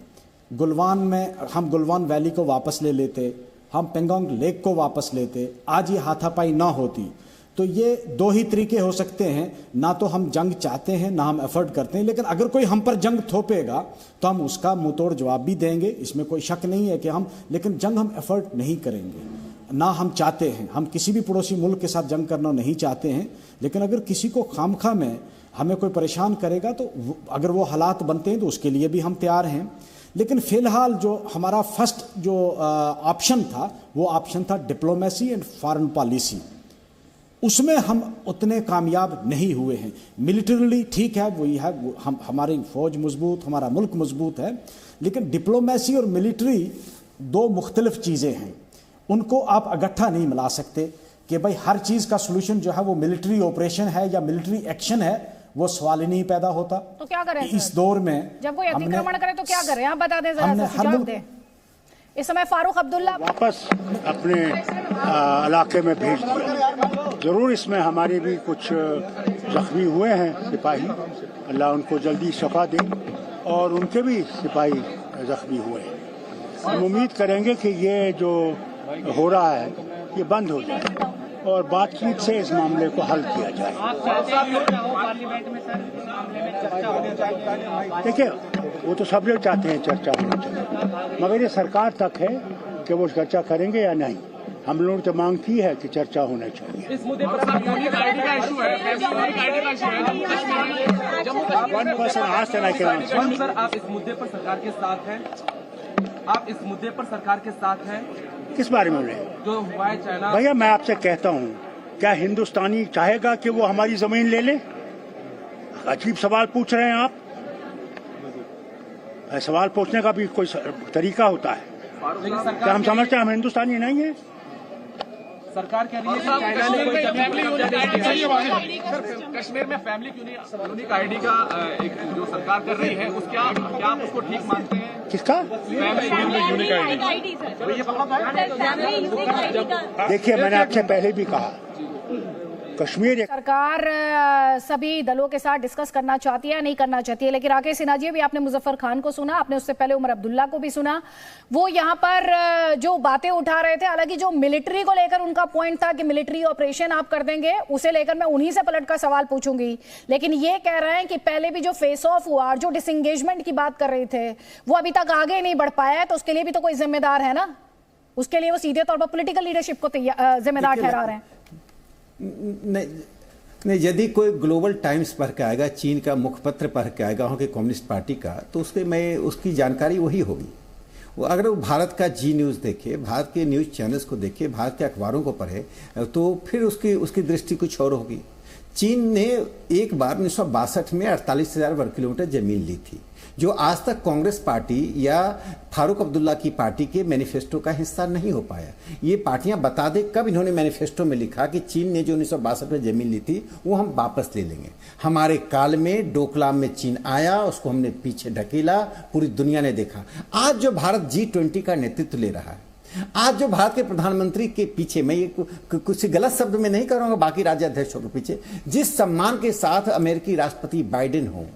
गुलवान में हम गुलवान वैली को वापस ले लेते, हम पेंगोंग लेक को वापस लेते, आज ये हाथापाई ना होती। तो ये दो ही तरीके हो सकते हैं, ना तो हम जंग चाहते हैं ना हम एफर्ट करते हैं, लेकिन अगर कोई हम पर जंग थोपेगा तो हम उसका मुंह तोड़ जवाब भी देंगे, इसमें कोई शक नहीं है कि हम, लेकिन जंग हम एफर्ट नहीं करेंगे, ना हम चाहते हैं। हम किसी भी पड़ोसी मुल्क के साथ जंग करना नहीं चाहते हैं, लेकिन अगर किसी को खामखा में हमें कोई परेशान करेगा तो अगर वो हालात बनते हैं तो उसके लिए भी हम तैयार हैं। लेकिन फ़िलहाल जो हमारा फर्स्ट जो ऑप्शन था वो ऑप्शन था डिप्लोमेसी एंड फॉरेन पॉलिसी। उसमें हम उतने कामयाब नहीं हुए हैं। मिलिटरीली ठीक है, वही है, हम हमारी फ़ौज मजबूत, हमारा मुल्क मजबूत है, लेकिन डिप्लोमेसी और मिलिट्री दो मुख्तलिफ चीज़ें हैं। उनको आप इकट्ठा नहीं मिला सकते कि भाई हर चीज़ का सलूशन जो है वो मिलिट्री ऑपरेशन है या मिलिट्री एक्शन है, वो सवाल ही नहीं पैदा होता। तो क्या करें इस दौर में जब कोई अतिक्रमण करे तो क्या करें? आप बता दें, जरा सुझाव दें। इस समय फारूक अब्दुल्ला वापस अपने इलाके में भेज दिया। जरूर इसमें हमारे भी कुछ जख्मी हुए हैं सिपाही, अल्लाह उनको जल्दी शफा दे, और उनके भी सिपाही जख्मी हुए हैं। हम उम्मीद करेंगे कि ये जो हो रहा है ये बंद हो जाए और बातचीत से इस मामले को हल किया जाए। देखिए, वो तो सब लोग चाहते हैं चर्चा होनी चाहिए, मगर ये सरकार तक है कि वो चर्चा करेंगे या नहीं। हम लोगों ने तो मांग की है कि चर्चा होना चाहिए। इस मुद्दे पर यूनिक आईडी का इशू है, वन पर्सन आज तक सर, आप इस मुद्दे पर सरकार के साथ हैं? आप इस मुद्दे पर सरकार के साथ हैं? किस बारे में जो हुआ है चाइना? भैया मैं आपसे कहता हूँ, क्या हिंदुस्तानी चाहेगा कि वो हमारी जमीन ले ले? अजीब सवाल पूछ रहे हैं आप। सवाल पूछने का भी कोई तरीका होता है? क्या हम समझते हैं हम हिंदुस्तानी नहीं है? सरकार कह रही है कि चाइना ने कोई कश्मीर में फैमिली यूनिक आईडी का एक जो सरकार कर रही है, क्या आप उसको ठीक मानते हैं? किसका? Unique ID. देखिए, मैंने आपसे पहले भी कहा, कश्मीर सरकार सभी दलों के साथ डिस्कस करना चाहती है, नहीं करना चाहती है। लेकिन राकेश सिन्हा जी, अभी आपने मुजफ्फर खान को सुना, आपने उससे पहले उमर अब्दुल्ला को भी सुना। वो यहाँ पर जो बातें उठा रहे थे, हालांकि जो मिलिट्री को लेकर उनका पॉइंट था कि मिलिट्री ऑपरेशन आप कर देंगे, उसे लेकर मैं उन्हीं से पलट कर सवाल पूछूंगी। लेकिन ये कह रहे हैं कि पहले भी जो फेस ऑफ हुआ और जो डिसएंगेजमेंट की बात कर रहे थे वो अभी तक आगे नहीं बढ़ पाया है, तो उसके लिए भी तो कोई जिम्मेदार है ना। उसके लिए वो सीधे तौर पर पॉलिटिकल लीडरशिप को जिम्मेदार ठहरा रहे हैं। नहीं, यदि कोई ग्लोबल टाइम्स पढ़ के आएगा, चीन का मुखपत्र पढ़ के आएगा वहाँ के कम्युनिस्ट पार्टी का, तो उसकी जानकारी वही होगी। वो अगर वो भारत का जी न्यूज़ देखे, भारत के न्यूज़ चैनल्स को देखे, भारत के अखबारों को पढ़े, तो फिर उसकी दृष्टि कुछ और होगी। चीन ने एक बार 1962 में 48,000 वर्ग किलोमीटर जमीन ली थी, जो आज तक कांग्रेस पार्टी या फारूक अब्दुल्ला की पार्टी के मैनिफेस्टो का हिस्सा नहीं हो पाया। ये पार्टियां बता दे कब इन्होंने मैनिफेस्टो में लिखा कि चीन ने जो 1962 में जमीन ली थी वो हम वापस ले लेंगे। हमारे काल में डोकलाम में चीन आया, उसको हमने पीछे ढकेला, पूरी दुनिया ने देखा। आज जो भारत G20 का नेतृत्व ले रहा है, आज जो भारत के प्रधानमंत्री के पीछे, मैं ये कुछ गलत शब्द में नहीं करूंगा, बाकी राज्याध्यक्षों के पीछे जिस सम्मान के साथ अमेरिकी राष्ट्रपति बाइडेन हो,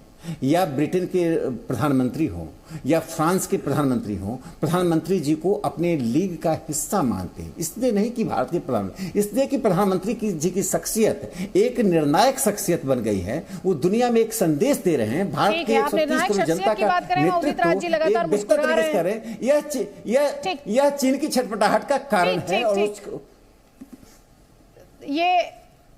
या ब्रिटेन के प्रधानमंत्री हो या फ्रांस के प्रधानमंत्री हो, प्रधानमंत्री जी को अपने लीग का हिस्सा मानते हैं। इसलिए नहीं कि भारत के प्रधानमंत्री, इसलिए कि प्रधानमंत्री जी की शख्सियत एक निर्णायक शख्सियत बन गई है। वो दुनिया में एक संदेश दे रहे हैं, भारत के 130 करोड़ जनता का नेतृत्व यह चीन की छटपटाहट का कारण है। और ये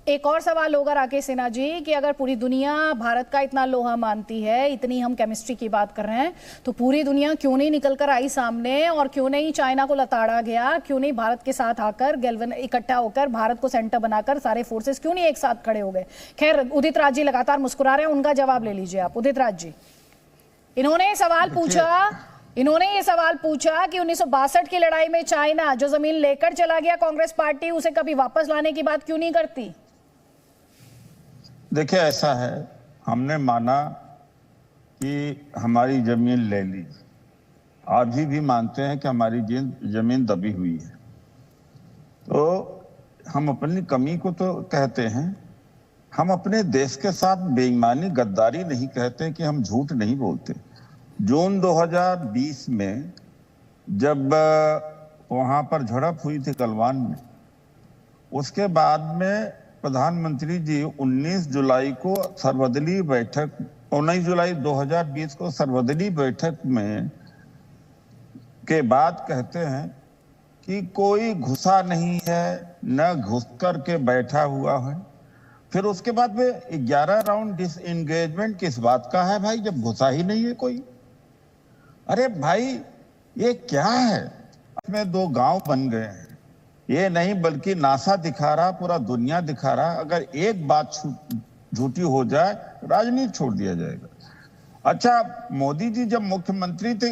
एक और सवाल होगा राकेश सिन्हा जी कि अगर पूरी दुनिया भारत का इतना लोहा मानती है, इतनी हम केमिस्ट्री की बात कर रहे हैं, तो पूरी दुनिया क्यों नहीं निकलकर आई सामने और क्यों नहीं चाइना को लताड़ा गया, क्यों नहीं भारत के साथ आकर इकट्ठा होकर भारत को सेंटर बनाकर सारे फोर्सेस क्यों नहीं एक साथ खड़े हो गए? खैर, उदित राज जी लगातार मुस्कुरा रहे हैं, उनका जवाब ले लीजिए आप। उदित राज जी, इन्होंने ये सवाल पूछा कि 1962 की लड़ाई में चाइना जो जमीन लेकर चला गया कांग्रेस पार्टी, उसे कभी वापस लाने की बात क्यों नहीं करती? देखिए, ऐसा है, हमने माना कि हमारी जमीन ले ली, अभी भी मानते हैं कि हमारी जमीन दबी हुई है। तो हम अपनी कमी को तो कहते हैं, हम अपने देश के साथ बेईमानी गद्दारी नहीं कहते कि हम झूठ नहीं बोलते। जून 2020 में जब वहां पर झड़प हुई थी गलवान में, उसके बाद में प्रधानमंत्री जी 19 जुलाई 2020 को सर्वदलीय बैठक में के बाद कहते हैं कि कोई घुसा नहीं है, न घुस कर के बैठा हुआ है। फिर उसके बाद में 11 राउंड डिसएंगेजमेंट किस बात का है भाई, जब घुसा ही नहीं है कोई? अरे भाई, ये क्या है? इसमें 2 गांव बन गए हैं। ये नहीं बल्कि नासा दिखा रहा, पूरा दुनिया दिखा रहा। अगर एक बात झूठी हो जाए, राजनीति छोड़ दिया जाएगा। अच्छा, मोदी जी जब मुख्यमंत्री थे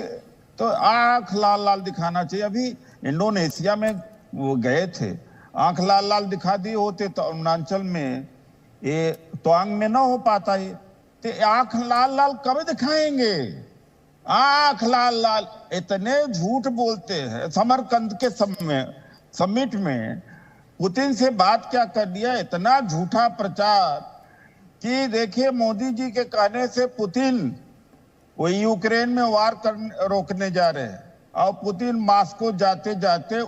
तो आंख लाल लाल दिखाना चाहिए। अभी इंडोनेशिया में वो गए थे, आंख लाल लाल दिखा दिए होते तो अरुणाचल में, ये तवांग में ना हो पाता ये। तो आंख लाल लाल कब दिखाएंगे? आंख लाल लाल इतने झूठ बोलते हैं। समरकंद के समिट में पुतिन से बात क्या कर दिया, इतना झूठा प्रचार कि देखिए, मोदी जी के कहने से पुतिन वो यूक्रेन में वार रोकने जा रहे हैं और पुतिन मास्को जाते जाते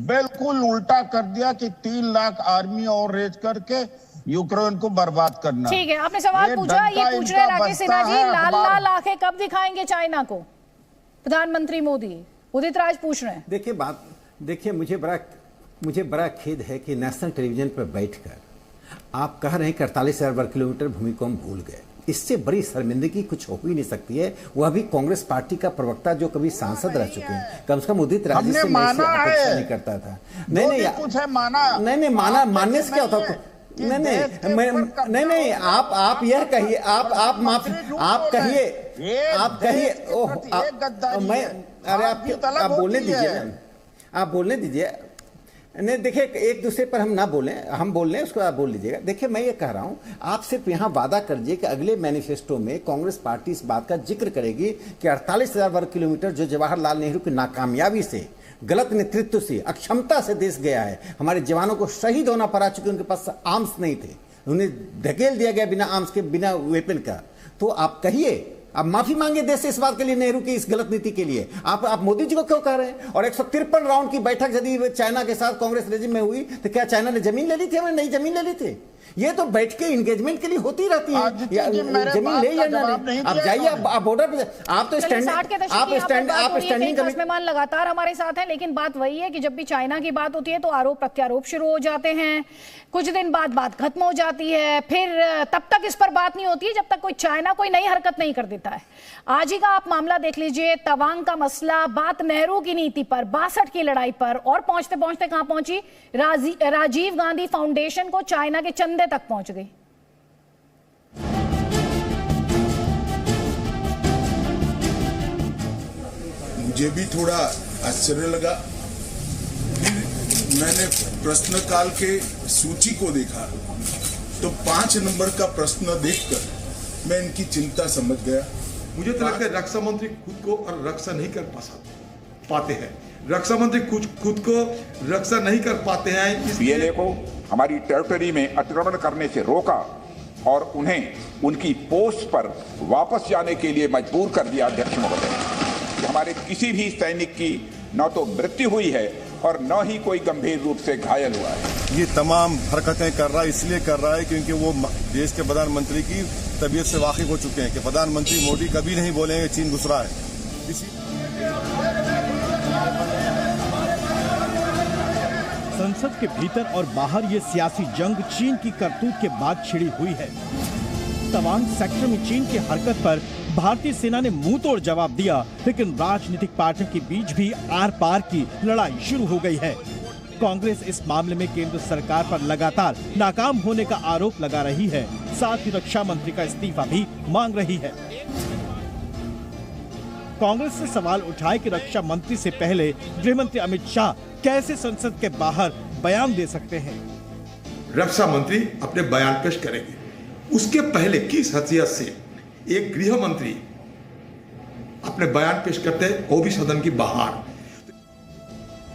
बिल्कुल उल्टा कर दिया कि 3 लाख आर्मी और रेज करके यूक्रेन को बर्बाद करना। ठीक है, आपने सवाल पूछा, ये पूछ रहे राकेश सिन्हा जी, लाल लाल आंखें कब दिखाएंगे चाइना को प्रधानमंत्री मोदी? उदित राज पूछ रहे हैं। देखिए, मुझे बड़ा खेद है कि नेशनल टेलीविजन पर बैठकर आप कह रहे हैं कि 48,000 वर्ग किलोमीटर भूमि को हम भूल गए। इससे बड़ी शर्मिंदगी कुछ हो ही नहीं सकती है। वह भी कांग्रेस पार्टी का प्रवक्ता जो कभी सांसद रह चुके हैं। कम से कम उदित राज से मैं इससे अपेक्षा नहीं करता था। नहीं, मानने से क्या होता? नहीं, आप यह कहिए, आप माफी, आप कहिए, अरे आप बोलने दीजिए, आप बोलने दीजिए। नहीं, देखिए, एक दूसरे पर हम ना बोलें, हम बोल रहे हैं, उसको आप बोल लीजिएगा। देखिए, मैं ये कह रहा हूं, आप सिर्फ यहां वादा कर दीजिए कि अगले मैनिफेस्टो में कांग्रेस पार्टी इस बात का जिक्र करेगी कि 48,000 वर्ग किलोमीटर जो जवाहरलाल नेहरू की नाकामयाबी से, गलत नेतृत्व से, अक्षमता से देश गया है, हमारे जवानों को शहीद होना पड़ा, चूंकि उनके पास आर्म्स नहीं थे, उन्हें धकेल दिया गया बिना आर्म्स के, बिना वेपन का। तो आप कहिए, आप माफी मांगे देश से इस बात के लिए, नेहरू की इस गलत नीति के लिए। आप मोदी जी को क्यों कह रहे हैं? और 153 राउंड की बैठक यदि चाइना के साथ कांग्रेस रेजिम में हुई तो क्या चाइना ने जमीन ले ली थी? हमने नई जमीन ले ली थी? ये तो बैठ के एंगेजमेंट के लिए होती रहती है, जमीन ले या ना ले। आप जाइए, आप बॉर्डर पे, आप तो स्टैंडिंग मेहमान लगातार हमारे साथ हैं, लेकिन बात वही है कि जब भी चाइना की बात होती है तो आरोप प्रत्यारोप शुरू हो जाते हैं, कुछ दिन बाद बात खत्म हो जाती है, फिर तब तक इस पर बात नहीं होती है जब तक कोई चाइना कोई नई हरकत नहीं कर देता है। आज ही का आप मामला देख लीजिए, तवांग का मसला, बात नेहरू की नीति पर, 62 की लड़ाई पर, और पहुंचते पहुंचते कहां पहुंची? राजीव गांधी फाउंडेशन को चाइना के चंदे तक पहुंच गई। मुझे भी थोड़ा आश्चर्य लगा। मैंने प्रश्न काल के सूची को देखा तो 5 नंबर का प्रश्न देखकर मैं इनकी चिंता समझ गया। मुझे तो लगता है रक्षा मंत्री खुद को और रक्षा नहीं कर पाते हैं। रक्षा मंत्री खुद को रक्षा नहीं कर पाते हैं। पीएलए को हमारी टेरिटरी में अतिक्रमण करने से रोका और उन्हें उनकी पोस्ट पर वापस जाने के लिए मजबूर कर दिया। अध्यक्ष महोदय, कि हमारे किसी भी सैनिक की न तो मृत्यु हुई है और न ही कोई गंभीर रूप से घायल हुआ है। ये तमाम हरकतें कर रहा है, इसलिए कर रहा है क्योंकि वो देश के प्रधानमंत्री की तबीयत से वाकिफ हो चुके हैं कि प्रधानमंत्री मोदी कभी नहीं बोलेंगे चीन घुस रहा है। संसद के भीतर और बाहर ये सियासी जंग चीन की करतूत के बाद छिड़ी हुई है। तवांग सेक्टर में चीन की हरकत पर भारतीय सेना ने मुंह तोड़ जवाब दिया, लेकिन राजनीतिक पार्टियों के बीच भी आर पार की लड़ाई शुरू हो गई है। कांग्रेस इस मामले में केंद्र सरकार पर लगातार नाकाम होने का आरोप लगा रही है, साथ ही रक्षा मंत्री का इस्तीफा भी मांग रही है। कांग्रेस से सवाल उठाए कि रक्षा मंत्री से पहले गृह मंत्री अमित शाह कैसे संसद के बाहर बयान दे सकते हैं। रक्षा मंत्री अपने बयान पेश करेंगे, उसके पहले किस हैसियत से एक गृह मंत्री अपने बयान पेश करते हैं, वो भी सदन की बाहर।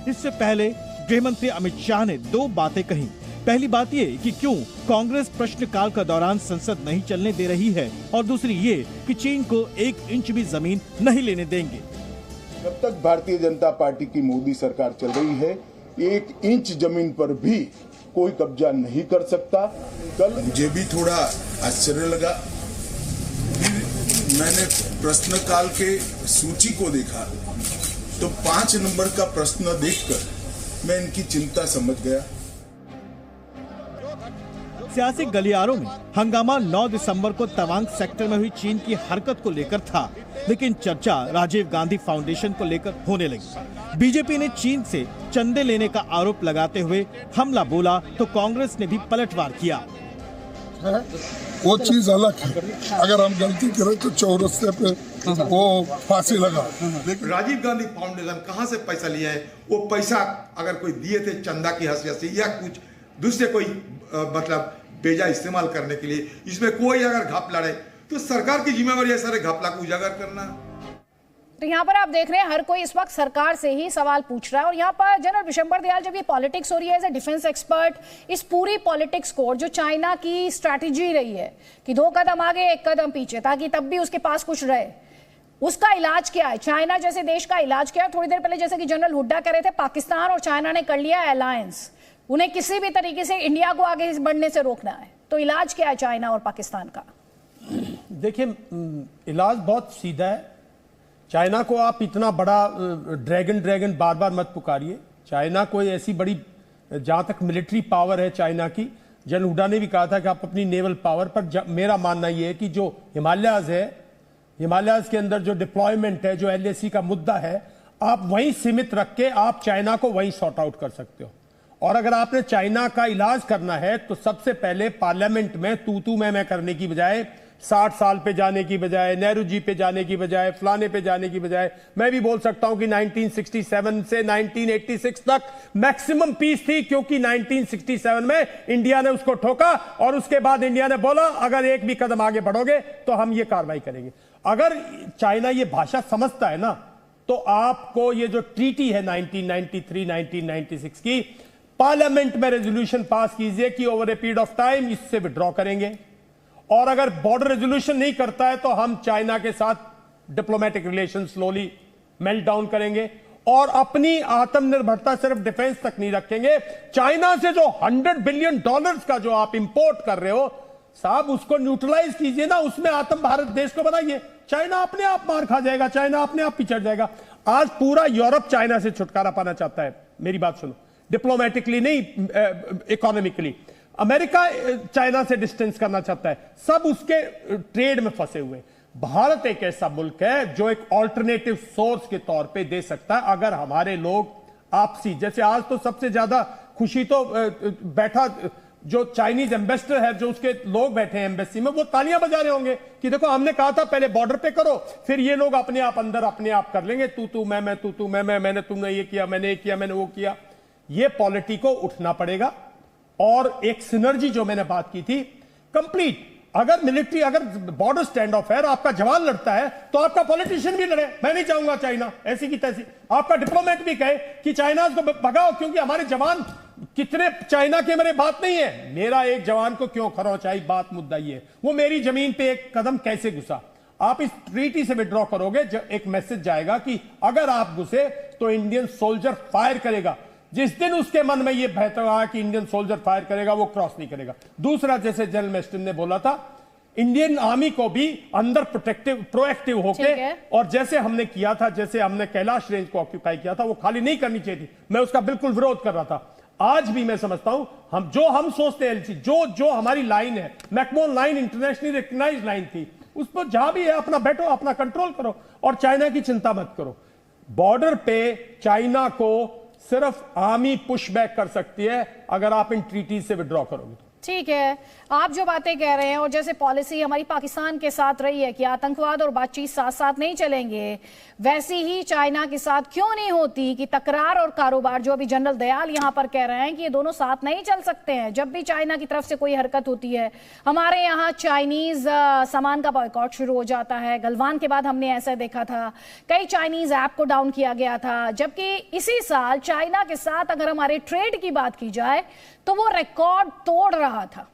इससे पहले गृह मंत्री अमित शाह ने दो बातें कही। पहली बात ये कि क्यों कांग्रेस प्रश्नकाल का दौरान संसद नहीं चलने दे रही है, और दूसरी ये कि चीन को 1 इंच भी जमीन नहीं लेने देंगे। जब तक भारतीय जनता पार्टी की मोदी सरकार चल रही है, 1 इंच जमीन पर भी कोई कब्जा नहीं कर सकता। कल मुझे भी थोड़ा आश्चर्य लगा, फिर मैंने प्रश्नकाल के सूची को देखा तो 5 नंबर का प्रश्न देखकर मैं इनकी चिंता समझ गया। सियासी गलियारों में हंगामा 9 दिसंबर को तवांग सेक्टर में हुई चीन की हरकत को लेकर था, लेकिन चर्चा राजीव गांधी फाउंडेशन को लेकर होने लगी। बीजेपी ने चीन से चंदे लेने का आरोप लगाते हुए हमला बोला तो कांग्रेस ने भी पलटवार किया। वो चीज अलग है, अगर हम गलती करें तो चौरस्ते पे वो फांसी लगा। लेकिन राजीव गांधी फाउंडेशन कहाँ से पैसा लिया है? वो पैसा अगर कोई दिए थे चंदा की हैसियत से या कुछ दूसरे कोई मतलब बेजा इस्तेमाल करने के लिए, इसमें कोई अगर घपला है तो सरकार की जिम्मेवारी है सारे घपला को उजागर करना। तो यहाँ पर आप देख रहे हैं हर कोई इस वक्त सरकार से ही सवाल पूछ रहा है, और यहाँ पर जनरल विशंबर दयाल, जब ये पॉलिटिक्स हो रही है एज ए डिफेंस एक्सपर्ट, इस पूरी पॉलिटिक्स को जो चाइना की स्ट्रैटेजी रही है कि 2 कदम आगे 1 कदम पीछे, ताकि तब भी उसके पास कुछ रहे, उसका इलाज क्या है? चाइना जैसे देश का इलाज क्या है? थोड़ी देर पहले जैसे कि जनरल हुड्डा कह रहे थे, पाकिस्तान और चाइना ने कर लिया अलायंस, उन्हें किसी भी तरीके से इंडिया को आगे बढ़ने से रोकना है। तो इलाज क्या है चाइना और पाकिस्तान का? देखिए, इलाज बहुत सीधा है। चाइना को आप इतना बड़ा ड्रैगन बार बार मत पुकारिए। चाइना कोई ऐसी बड़ी, जहां तक मिलिट्री पावर है चाइना की, जनरल हुड्डा ने भी कहा था कि आप अपनी नेवल पावर पर, मेरा मानना यह है कि जो हिमालयाज है, हिमालयाज के अंदर जो डिप्लॉयमेंट है, जो LAC का मुद्दा है, आप वहीं सीमित रख के आप चाइना को वहीं सॉर्ट आउट कर सकते हो। और अगर आपने चाइना का इलाज करना है तो सबसे पहले पार्लियामेंट में तू मैं करने की बजाय, 60 साल पे जाने की बजाय, नेहरू जी पे जाने की बजाय, फलाने पे जाने की बजाय, मैं भी बोल सकता हूं कि 1967 से 1986 तक मैक्सिमम पीस थी, क्योंकि 1967 में इंडिया ने उसको ठोका और उसके बाद इंडिया ने बोला अगर 1 भी कदम आगे बढ़ोगे तो हम ये कार्रवाई करेंगे। अगर चाइना ये भाषा समझता है ना, तो आपको ये जो ट्रीटी है 1993 1996 की, पार्लियामेंट में रेजोल्यूशन पास कीजिए कि over a period of time इससे विड्रॉ करेंगे, और अगर बॉर्डर रेजोल्यूशन नहीं करता है तो हम चाइना के साथ diplomatic relation slowly melt down करेंगे, और अपनी आत्मनिर्भरता सिर्फ डिफेंस तक नहीं रखेंगे। चाइना से जो $100 बिलियन का जो आप इंपोर्ट कर रहे हो साहब, उसको न्यूट्रलाइज कीजिए ना, उसमें आत्म भारत देश को बनाइए। चाइना अपने आप मार खा जाएगा, चाइना अपने आप पिछड़ जाएगा। आज पूरा यूरोप चाइना से छुटकारा पाना चाहता है, मेरी बात सुनो, डिप्लोमेटिकली नहीं, इकोनॉमिकली। अमेरिका चाइना से डिस्टेंस करना चाहता है, सब उसके ट्रेड में फंसे हुए। भारत एक ऐसा मुल्क है जो एक ऑल्टरनेटिव सोर्स के तौर पे दे सकता है, अगर हमारे लोग आपसी, जैसे आज तो सबसे ज्यादा खुशी तो बैठा जो चाइनीज एम्बेसडर है, जो उसके लोग बैठे हैं एम्बेसी में, वो तालियां बजा रहे होंगे कि देखो हमने कहा था पहले बॉर्डर पे करो, फिर ये लोग अपने आप अंदर अपने आप कर लेंगे, तू मैं, तू मैं, मैंने, तुमने ये किया, मैंने ये किया, मैंने वो किया। ये पॉलिटी को उठना पड़ेगा, और एक सिनर्जी जो मैंने बात की थी कंप्लीट, अगर मिलिट्री, अगर बॉर्डर स्टैंड ऑफ है, आपका जवान लड़ता है तो आपका पॉलिटिशियन भी लड़े। मैं नहीं चाहूंगा चाइना ऐसी की तैसी, आपका डिप्लोमेट भी कहे कि चाइना को भगाओ, क्योंकि हमारे जवान कितने चाइना के मेरे बात नहीं है, मेरा एक जवान को क्यों खरोच आई, बात मुद्दा ये है। वो मेरी जमीन पे एक कदम कैसे घुसा। आप इस ट्रीटी से विड्रॉ करोगे, एक मैसेज जाएगा कि अगर आप घुसे तो इंडियन सोल्जर फायर करेगा। जिस दिन उसके मन में यह बहता हुआ कि इंडियन सोल्जर फायर करेगा, वो क्रॉस नहीं करेगा। दूसरा, जैसे जनरल मेस्टिन ने बोला था, इंडियन आर्मी को भी अंदर प्रोएक्टिव होके, और जैसे हमने किया था, जैसे हमने कैलाश रेंज को ऑक्यूपाई किया था, वो खाली नहीं करनी चाहिए थी। मैं उसका बिल्कुल विरोध कर रहा था। आज भी मैं समझता हूं, हम सोचते हैं एलसी, जो हमारी लाइन है, McMahon line internationally recognised line थी, उस पर जहां भी है अपना बैठो, अपना कंट्रोल करो और चाइना की चिंता मत करो। बॉर्डर पे चाइना को सिर्फ आर्मी पुशबैक कर सकती है अगर आप इन ट्रीटी से विड्रॉ करोगे तो। ठीक है, आप जो बातें कह रहे हैं और जैसे पॉलिसी हमारी पाकिस्तान के साथ रही है कि आतंकवाद और बातचीत साथ साथ नहीं चलेंगे, वैसी ही चाइना के साथ क्यों नहीं होती कि तकरार और कारोबार, जो अभी जनरल दयाल यहां पर कह रहे हैं कि ये दोनों साथ नहीं चल सकते हैं। जब भी चाइना की तरफ से कोई हरकत होती है, हमारे यहाँ चाइनीज सामान का बॉयकॉट शुरू हो जाता है। गलवान के बाद हमने ऐसा देखा था, कई चाइनीज ऐप को डाउन किया गया था। जबकि इसी साल चाइना के साथ अगर हमारे ट्रेड की बात की जाए तो वो रिकॉर्ड तोड़ रहा था,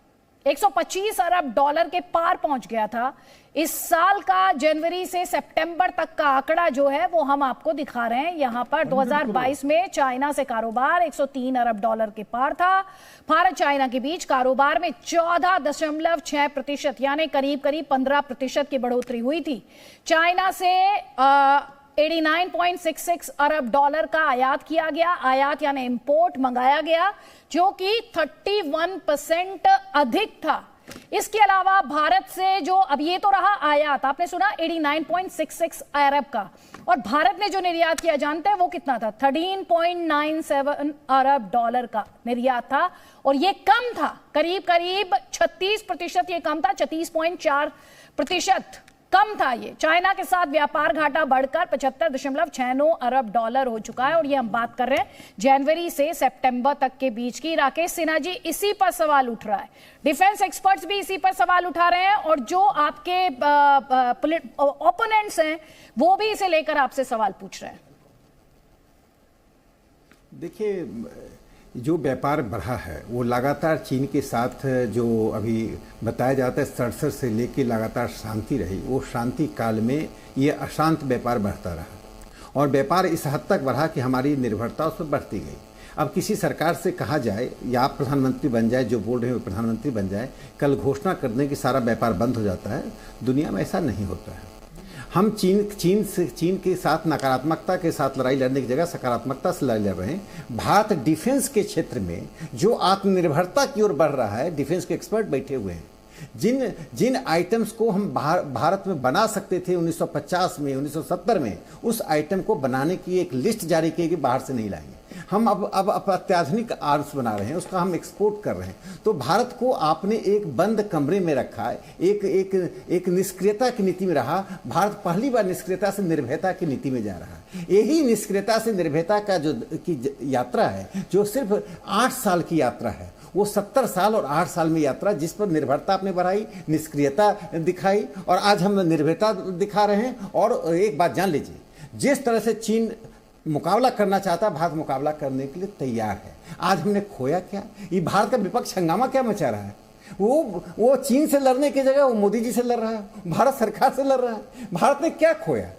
125 अरब डॉलर के पार पहुंच गया था। इस साल का जनवरी से सितंबर तक का आंकड़ा जो है वो हम आपको दिखा रहे हैं यहां पर। 2022 में चाइना से कारोबार 103 अरब डॉलर के पार था। भारत चाइना के बीच कारोबार में 14.6% यानी करीब 15% की बढ़ोतरी हुई थी। चाइना से 89.66 अरब डॉलर का आयात किया गया, आयात यानी इंपोर्ट मंगाया गया, जो कि 31% अधिक था। इसके अलावा भारत से जो, अब ये तो रहा आयात, आपने सुना 89.66 अरब का, और भारत ने जो निर्यात किया जानते हैं वो कितना था? 13.97 अरब डॉलर का निर्यात था, और ये कम था, करीब 36% ये कम था, 36.4% कम था ये। चाइना के साथ व्यापार घाटा बढ़कर 75.69 अरब डॉलर हो चुका है, और ये हम बात कर रहे हैं जनवरी से सितंबर तक के बीच की। राकेश सिन्हा जी, इसी पर सवाल उठ रहा है, डिफेंस एक्सपर्ट्स भी इसी पर सवाल उठा रहे हैं, और जो आपके ओपोनेंट्स हैं वो भी इसे लेकर आपसे सवाल पूछ रहे हैं। देखिए, जो व्यापार बढ़ा है वो लगातार चीन के साथ, जो अभी बताया जाता है 67 से लेकर लगातार शांति रही, वो शांति काल में ये अशांत व्यापार बढ़ता रहा, और व्यापार इस हद तक बढ़ा कि हमारी निर्भरता उस पर बढ़ती गई। अब किसी सरकार से कहा जाए या आप प्रधानमंत्री बन जाए, जो बोल रहे हो प्रधानमंत्री बन जाए, कल घोषणा कर दें कि सारा व्यापार बंद हो जाता है, दुनिया में ऐसा नहीं होता है। हम चीन के साथ नकारात्मकता के साथ लड़ाई लड़ने की जगह सकारात्मकता से लड़ाई लड़ रहे हैं। भारत डिफेंस के क्षेत्र में जो आत्मनिर्भरता की ओर बढ़ रहा है, डिफेंस के एक्सपर्ट बैठे हुए हैं, जिन आइटम्स को हम भारत में बना सकते थे 1950 में, 1970 में, उस आइटम को बनाने की एक लिस्ट जारी की कि बाहर से नहीं लाएंगे। हम अब अत्याधुनिक आर्म्स बना रहे हैं, उसका हम एक्सपोर्ट कर रहे हैं। तो भारत को आपने एक बंद कमरे में रखा है, एक निष्क्रियता की नीति में रहा। भारत पहली बार निष्क्रियता से निर्भयता की नीति में जा रहा है। यही निष्क्रियता से निर्भयता का की यात्रा है, जो सिर्फ 8 साल की यात्रा है, वो 70 साल और 8 साल में यात्रा, जिस पर निर्भरता आपने बढ़ाई, निष्क्रियता दिखाई, और आज हम निर्भयता दिखा रहे हैं। और एक बात जान लीजिए, जिस तरह से चीन मुकाबला करना चाहता, भारत मुकाबला करने के लिए तैयार है। आज हमने खोया क्या? ये भारत का विपक्ष हंगामा क्या मचा रहा है? वो चीन से लड़ने की जगह वो मोदी जी से लड़ रहा है, भारत सरकार से लड़ रहा है। भारत ने क्या खोया?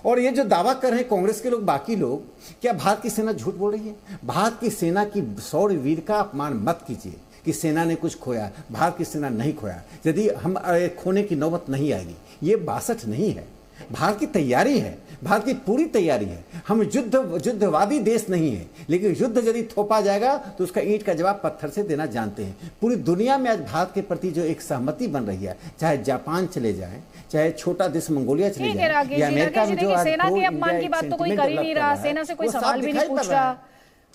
और ये जो दावा कर रहे हैं कांग्रेस के लोग, बाकी लोग, क्या भारत की सेना झूठ बोल रही है? भारत की सेना की शौर्य वीर का अपमान मत कीजिए कि सेना ने कुछ खोया। भारत की सेना नहीं खोया। यदि हम खोने की नौबत नहीं आएगी, ये 62 नहीं है। भारत की तैयारी है, भारत की पूरी तैयारी है। हम युद्धवादी देश नहीं है, लेकिन युद्ध यदि थोपा जाएगा तो उसका ईंट का जवाब पत्थर से देना जानते हैं। पूरी दुनिया में आज भारत के प्रति जो एक सहमति बन रही है, चाहे जापान चले जाए, चाहे छोटा देश मंगोलिया चले जाए, या अमेरिका में जो सेना के अपमान की बात तो कोई कर ही नहीं रहा, सेना से कोई सवाल भी नहीं पूछ रहा।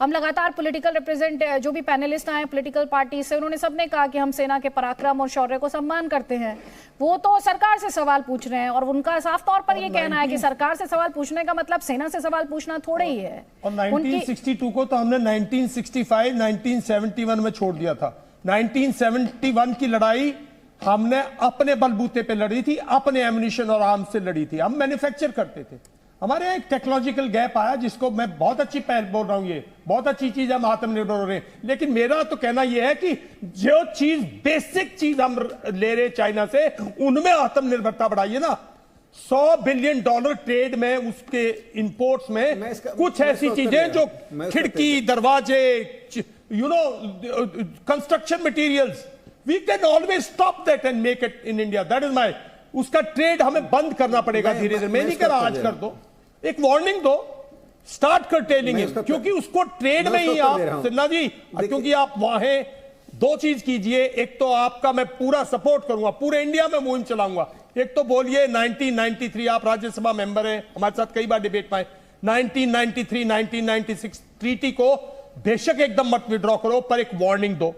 हम लगातार पॉलिटिकल रिप्रेजेंट, जो भी पैनलिस्ट आए पॉलिटिकल पार्टी से, उन्होंने सबने कहा कि हम सेना के पराक्रम और शौर्य को सम्मान करते हैं। वो तो सरकार से सवाल पूछ रहे हैं, और उनका साफ तौर पर ये कहना है कि सरकार से सवाल पूछने का मतलब सेना से सवाल पूछना थोड़े ही है। और 1962 को तो हमने 1965, 1971 में छोड़ दिया था। 1971 की लड़ाई हमने अपने बलबूते पे लड़ी थी, अपने एम्युनिशन और आर्म्स से लड़ी थी। हम मैन्युफैक्चर करते थे। हमारे यहाँ एक टेक्नोलॉजिकल गैप आया जिसको मैं बहुत अच्छी पहल बोल रहा हूं, ये बहुत अच्छी चीज, हम आत्मनिर्भर हो रहे हैं। लेकिन मेरा तो कहना यह है कि जो चीज बेसिक चीज हम ले रहे चाइना से, उनमें आत्मनिर्भरता बढ़ाइए ना। $100 बिलियन ट्रेड में, उसके इंपोर्ट्स में कुछ ऐसी चीजें जो खिड़की, दरवाजे, construction materials, we can always stop that and make it in India. That is my, उसका ट्रेड हमें बंद करना पड़ेगा धीरे धीरे। मैं नहीं कह रहा आज कर दो, एक वार्निंग दो, स्टार्ट कर टेलिंग, क्योंकि उसको ट्रेड में ही आप सिन्हा जी, क्योंकि आप वहां हैं, दो चीज कीजिए। एक तो आपका मैं पूरा सपोर्ट करूंगा, पूरे इंडिया में मुहिम चलाऊंगा। एक तो बोलिए 1993, आप राज्यसभा मेंबर हैं, हमारे साथ कई बार डिबेट में, 1993, 1996 ट्रीटी को बेशक एकदम मत विड्रॉ करो, पर एक वार्निंग दो।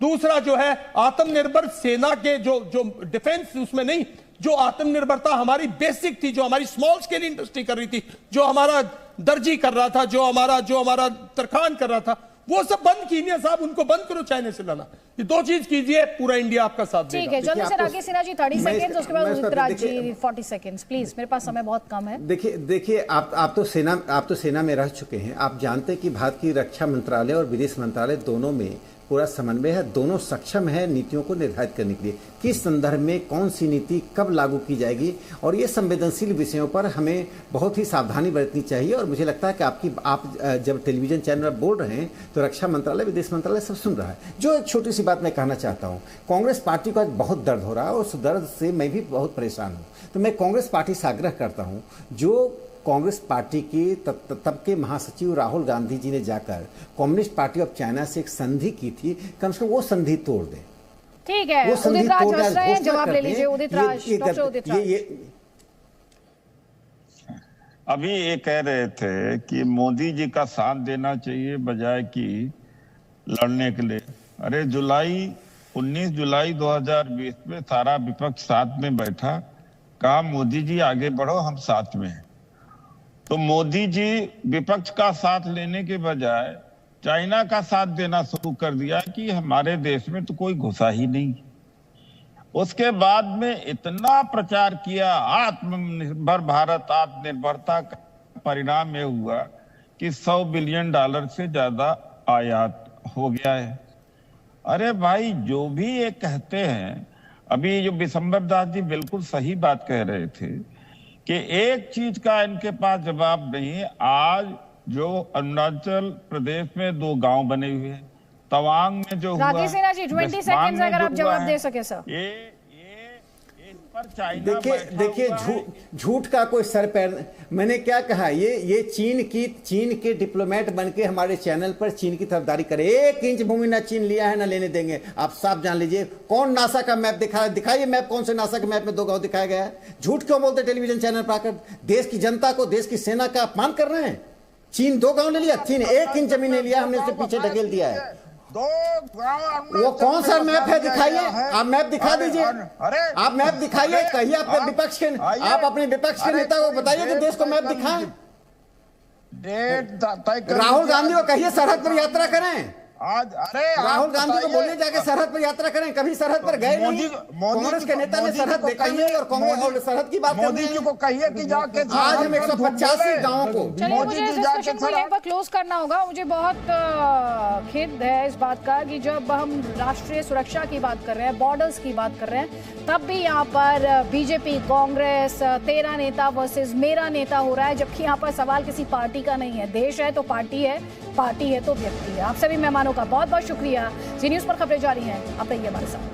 दूसरा जो है आत्मनिर्भर सेना के जो डिफेंस, उसमें नहीं, जो आत्मनिर्भरता हमारी बेसिक थी, जो हमारी स्मॉल स्केल इंडस्ट्री कर रही थी, जो हमारा दर्जी कर रहा था, जो हमारा तरखान कर रहा था, वो सब बंद कीजिए साहब, उनको बंद करो चाइना से लाना। ये दो चीज कीजिए, पूरा इंडिया आपका साथ देगा। ठीक है, जल्दी से राकेश सिन्हा जी 30 सेकंड्स, उसके बाद उदित राज जी 40 सेकंड्स प्लीज, मेरे पास समय बहुत कम है। देखिए आप तो सेना में रह चुके हैं, आप जानते हैं कि भारत की रक्षा मंत्रालय और विदेश मंत्रालय दोनों में पूरा समन्वय है, दोनों सक्षम है नीतियों को निर्धारित करने के लिए, किस संदर्भ में कौन सी नीति कब लागू की जाएगी, और ये संवेदनशील विषयों पर हमें बहुत ही सावधानी बरतनी चाहिए। और मुझे लगता है कि आप जब टेलीविजन चैनल पर बोल रहे हैं तो रक्षा मंत्रालय, विदेश मंत्रालय सब सुन रहा है। जो एक छोटी सी बात मैं कहना चाहता हूँ, कांग्रेस पार्टी को आज बहुत दर्द हो रहा है और उस दर्द से मैं भी बहुत परेशान हूँ। तो मैं कांग्रेस पार्टी से आग्रह करता हूँ, जो कांग्रेस पार्टी के तब के महासचिव राहुल गांधी जी ने जाकर कम्युनिस्ट पार्टी ऑफ चाइना से एक संधि की थी, कम से कम वो संधि तोड़ दें। ठीक है, उदित राज हंस रहे हैं, जवाब ले लीजिए उदित राज, डॉक्टर उदित राज। अभी ये कह रहे थे कि मोदी जी का साथ देना चाहिए बजाय कि लड़ने के लिए। अरे 19 जुलाई 2020 में सारा विपक्ष साथ में बैठा, कहा मोदी जी आगे बढ़ो, हम साथ में हैं। तो मोदी जी विपक्ष का साथ लेने के बजाय चाइना का साथ देना शुरू कर दिया कि हमारे देश में तो कोई घुसा ही नहीं। उसके बाद में इतना प्रचार किया आत्मनिर्भर भारत, आत्मनिर्भरता का परिणाम यह हुआ कि $100 बिलियन से ज्यादा आयात हो गया है। अरे भाई, जो भी ये कहते हैं, अभी जो बिशंबर दास जी बिल्कुल सही बात कह रहे थे कि एक चीज का इनके पास जवाब नहीं। आज जो अरुणाचल प्रदेश में 2 गांव बने हुए हैं, तवांग में जो हुआ, राकेश सिन्हा जी 20 सेकंड्स अगर आप जवाब दे सके सर। देखिए झूठ का कोई सर पैर, मैंने क्या कहा, ये चीन के डिप्लोमेट बनके हमारे चैनल पर चीन की तरफदारी करे। 1 इंच भूमि ना चीन लिया है ना लेने देंगे। आप साफ जान लीजिए। कौन नासा का मैप दिखाइए मैप, कौन से नासा के मैप में 2 गांव दिखाया गया है? झूठ क्यों बोलते टेलीविजन चैनल पर आकर? देश की जनता को, देश की सेना का अपमान कर रहे हैं। चीन 2 गांव ले लिया, चीन 1 इंच जमीन ले लिया, हमने उसे पीछे ढकेल दिया है। 2 गांव वो कौन सा मैप है? दिखाइए, आप मैप दिखा दीजिए। आप मैप दिखाइए, कहिए अपने विपक्ष के, आप अपने विपक्ष के नेता को बताइए कि देश को मैप दिखाएं। राहुल गांधी को कहिए सरहद पर यात्रा करें। आज अरे राहुल गांधी को बोलिए जाके सरहद पर यात्रा करें। कभी सरहद पर गए नहीं। कांग्रेस के नेता ने सरहद देखा नहीं और कांग्रेस और सरहद की बात मोदी जी को कहिए कि जाके आज हम 185 गांवों को, चलिए मुझे डिस्कशन को यहीं पर क्लोज करना होगा। मुझे बहुत खेद है इस बात का कि जब हम राष्ट्रीय सुरक्षा की बात कर रहे हैं, बॉर्डर्स की बात कर रहे हैं, तब भी यहाँ पर बीजेपी, कांग्रेस, तेरा नेता वर्सेस मेरा नेता हो रहा है, जबकि यहाँ पर सवाल किसी पार्टी का नहीं है। देश है तो पार्टी है, पार्टी है तो व्यक्ति है। आप सभी मेहमानों का बहुत बहुत शुक्रिया। जी न्यूज़ पर खबरें जारी हैं, आप रहिए हमारे साथ।